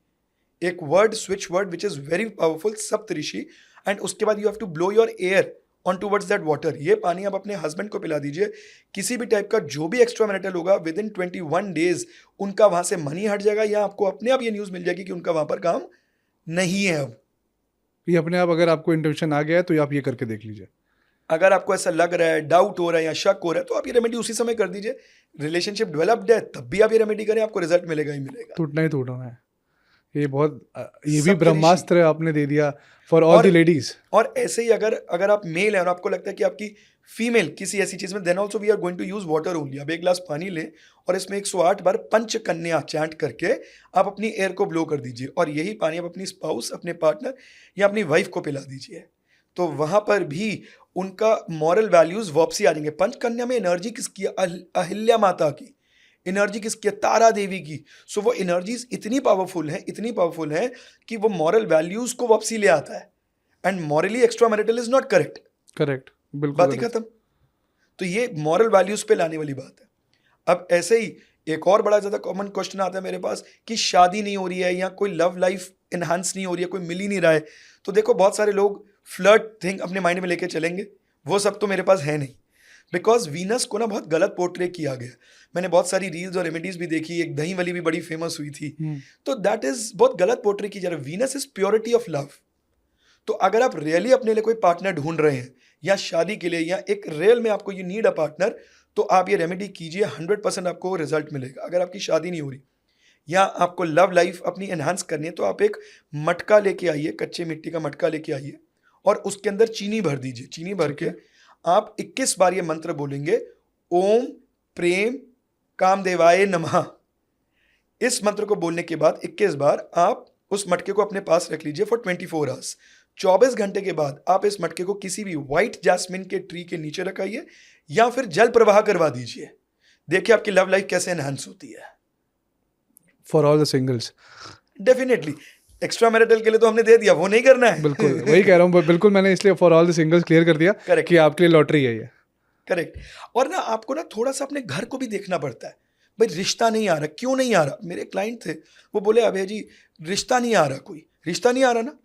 Speaker 2: एक word, switch word which is very powerful, Saptarishi. And उसके बाद you have to blow your air on towards that water. ये पानी आप अपने हस्बैंड को पिला दीजिए। किसी भी टाइप का जो भी एक्स्ट्रा मैरिटल होगा, विद इन 21 डेज उनका वहां से मनी हट जाएगा, या आपको अपने आप ये न्यूज़ मिल जाएगी कि उनका वहां पर काम नहीं है अब।
Speaker 1: ये अपने आप अगर आपको इंट्यूशन आ गया है तो आप ये करके देख लीजिए।
Speaker 2: अगर आपको ऐसा लग रहा है, डाउट हो रहा है या शक हो रहा है, तो आप ये रेमेडी उसी समय कर दीजिए। रिलेशनशिप डेवलप्ड है तब भी आप ये रेमेडी करें, आपको रिजल्ट मिलेगा ही मिलेगा।
Speaker 1: टूटना ही टूटना है। ये बहुत ये भी
Speaker 2: सप्तऋषि।
Speaker 1: ब्रह्मास्त्र आपने दे दिया फॉर ऑल द लेडीज।
Speaker 2: और ऐसे ही अगर आप मेल हैं और आपको लगता है कि आपकी फीमेल किसी ऐसी चीज में, then also we are going to use water only. आप एक गिलास पानी लें और इसमें 108 बार पंचकन्या चैंट करके आप अपनी एयर को ब्लो कर दीजिए, और यही पानी आप अपनी स्पाउस, अपने पार्टनर या अपनी वाइफ को पिला दीजिए। तो वहां पर भी उनका मॉरल वैल्यूज वापसी आ जाएंगे। पंचकन्या में एनर्जी किसकी है? अहिल्या माता की। एनर्जी किसकी है? तारा देवी की। सो वो एनर्जीज इतनी पावरफुल है कि वो मॉरल वैल्यूज को वापसी ले आता है। And morally extra marital is not correct.
Speaker 1: Correct, बिल्कुल
Speaker 2: बात ही खत्म। तो ये मॉरल वैल्यूज पे लाने वाली बात है। अब ऐसे ही एक और बड़ा ज्यादा कॉमन क्वेश्चन आता है मेरे पास कि शादी नहीं हो रही है या कोई लव लाइफ इनहांस नहीं हो रही है, कोई मिल ही नहीं रहा है। तो देखो, बहुत सारे लोग फ्लर्ट थिंग अपने माइंड में लेके चलेंगे, वो सब तो मेरे पास है नहीं। बिकॉज वीनस को ना बहुत गलत पोर्ट्रे किया गया। मैंने बहुत सारी रील्स और रेमेडीज भी देखी, एक दही वाली भी बड़ी फेमस हुई थी। तो दैट इज बहुत गलत पोर्ट्रे की जा रहा है। Venus is purity of love. तो अगर आप रियली अपने लिए कोई पार्टनर ढूंढ रहे हैं, या शादी के लिए, या एक रियल में आपको यू नीड अ पार्टनर, तो आप ये रेमेडी कीजिए, 100% आपको रिजल्ट मिलेगा। अगर आपकी शादी नहीं हो रही या आपको लव लाइफ अपनी एनहांस करनी है, तो आप एक मटका लेके आइए, कच्चे मिट्टी का मटका लेके आइए, और उसके अंदर चीनी भर दीजिए। चीनी भर के आप 21 बार ये मंत्र बोलेंगे, ओम प्रेम कामदेवाय नमः। इस मंत्र को बोलने के बाद 21 बार आप उस मटके को अपने पास रख लीजिए फॉर 24 आवर्स। 24 घंटे के बाद आप इस मटके को किसी भी व्हाइट जैस्मिन के ट्री के नीचे रखाइए, या फिर जल प्रवाह करवा दीजिए। देखिए आपकी लव लाइफ कैसे एनहांस होती है।
Speaker 1: For all the singles
Speaker 2: definitely. Extra marital के लिए तो हमने दे दिया, वो नहीं करना है।
Speaker 1: बिल्कुल वही कह रहा हूँ, बिल्कुल मैंने इसलिए for all the singles clear कर दिया।
Speaker 2: Correct.
Speaker 1: कि आपके लिए लॉटरी है ये।
Speaker 2: करेक्ट। और ना आपको ना थोड़ा सा अपने घर को भी देखना पड़ता है। भाई रिश्ता नहीं आ रहा, क्यों नहीं आ रहा? मेरे क्लाइंट थे, वो बोले अभय जी रिश्ता नहीं आ रहा, कोई रिश्ता नहीं आ रहा ना,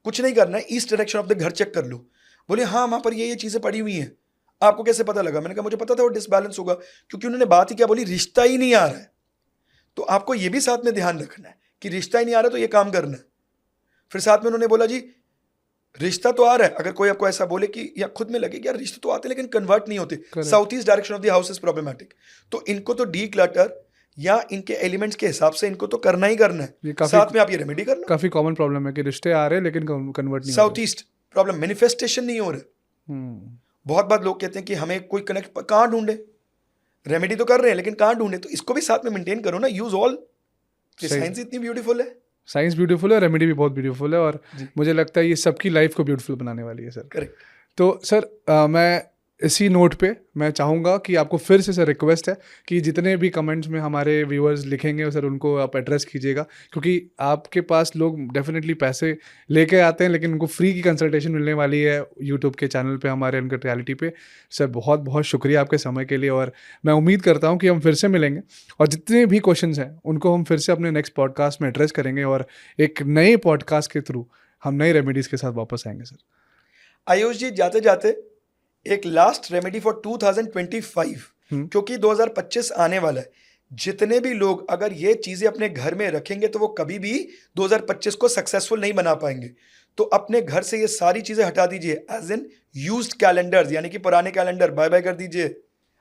Speaker 2: कुछ नहीं करना है, ईस्ट डायरेक्शन ऑफ द घर चेक कर लो। बोले हाँ वहाँ पर ये चीज़ें पड़ी हुई हैं। आपको कैसे पता लगा? मैंने कहा मुझे पता था वो डिसबैलेंस होगा, क्योंकि उन्होंने बात ही क्या बोली, रिश्ता ही नहीं आ रहा है। तो आपको ये भी साथ में ध्यान रखना है कि रिश्ता ही नहीं आ रहा तो ये काम करना है। फिर साथ में उन्होंने बोला जी रिश्ता तो आ रहा है। अगर कोई आपको ऐसा बोले कि या खुद में लगे कि यार रिश्ते तो आते लेकिन कन्वर्ट नहीं होते, south east direction of the house is problematic, तो इनको तो डी क्लटर या इनके एलिमेंट्स के हिसाब से इनको तो करना ही करना है। साथ में आप ये रेमेडी कर लो।
Speaker 1: काफी कॉमन प्रॉब्लम है कि रिश्ते आ रहे हैं लेकिन कन्वर्ट नहीं।
Speaker 2: साउथ ईस्ट प्रॉब्लम, मैनिफेस्टेशन नहीं हो रहा। बहुत बार लोग कहते हैं कि हमें कोई कनेक्ट कहाँ ढूंढे, रेमेडी तो कर रहे हैं लेकिन कहाँ ढूंढे? तो इसको भी साथ में मेंटेन करो ना, यूज ऑल। साइंस इतनी ब्यूटीफुल है,
Speaker 1: साइंस ब्यूटीफुल है, रेमेडी भी बहुत ब्यूटीफुल है, और मुझे लगता है ये सबकी लाइफ को ब्यूटीफुल बनाने वाली है सर।
Speaker 2: करेक्ट।
Speaker 1: तो सर मैं इसी नोट पे मैं चाहूँगा कि आपको फिर से सर रिक्वेस्ट है कि जितने भी कमेंट्स में हमारे व्यूअर्स लिखेंगे सर उनको आप एड्रेस कीजिएगा, क्योंकि आपके पास लोग डेफिनेटली पैसे लेके आते हैं लेकिन उनको फ्री की कंसल्टेशन मिलने वाली है यूट्यूब के चैनल पे, हमारे अनकट रियलिटी पे। सर बहुत बहुत शुक्रिया आपके समय के लिए, और मैं उम्मीद करता हूँ कि हम फिर से मिलेंगे और जितने भी क्वेश्चंस हैं उनको हम फिर से अपने नेक्स्ट पॉडकास्ट में एड्रेस करेंगे, और एक नए पॉडकास्ट के थ्रू हम नई रेमेडीज़ के साथ वापस आएंगे सर।
Speaker 2: आयुष जी जाते जाते एक लास्ट रेमेडी फॉर 2025, क्योंकि 2025 आने वाला है। जितने भी लोग अगर ये चीज़ें अपने घर में रखेंगे तो वो कभी भी 2025 को सक्सेसफुल नहीं बना पाएंगे। तो अपने घर से ये सारी चीज़ें हटा दीजिए, एज इन यूज्ड कैलेंडर्स, यानी कि पुराने कैलेंडर बाय बाय कर दीजिए।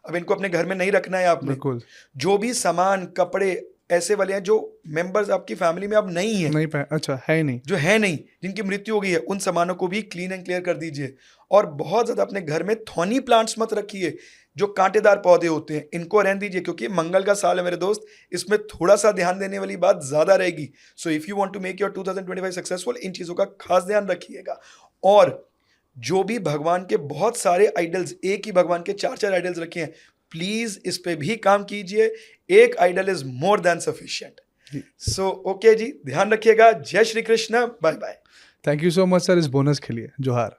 Speaker 2: अब इनको अपने घर में नहीं रखना है आपने।
Speaker 1: बिल्कुल।
Speaker 2: जो भी सामान कपड़े ऐसे वाले हैं जो मेंबर्स आपकी फैमिली में अब नहीं है,
Speaker 1: अच्छा है नहीं,
Speaker 2: जो है नहीं, जिनकी मृत्यु हो गई है, उन सामानों को भी क्लीन एंड क्लियर कर दीजिए। और बहुत ज़्यादा अपने घर में थॉनी प्लांट्स मत रखिए। जो कांटेदार पौधे होते हैं इनको रहने दीजिए, क्योंकि मंगल का साल है मेरे दोस्त, इसमें थोड़ा सा ध्यान देने वाली बात ज्यादा रहेगी। So if you want to make your 2025 successful, इन चीजों का खास ध्यान रखिएगा। और जो भी भगवान के बहुत सारे आइडल्स, एक ही भगवान के 4-4 आइडल्स रखे हैं, प्लीज इस पे भी काम कीजिए। एक idol is more than sufficient. So okay ji, ध्यान रखिएगा। जय Shri Krishna, bye bye.
Speaker 1: Thank you so much sir इस बोनस के लिए। जोहार।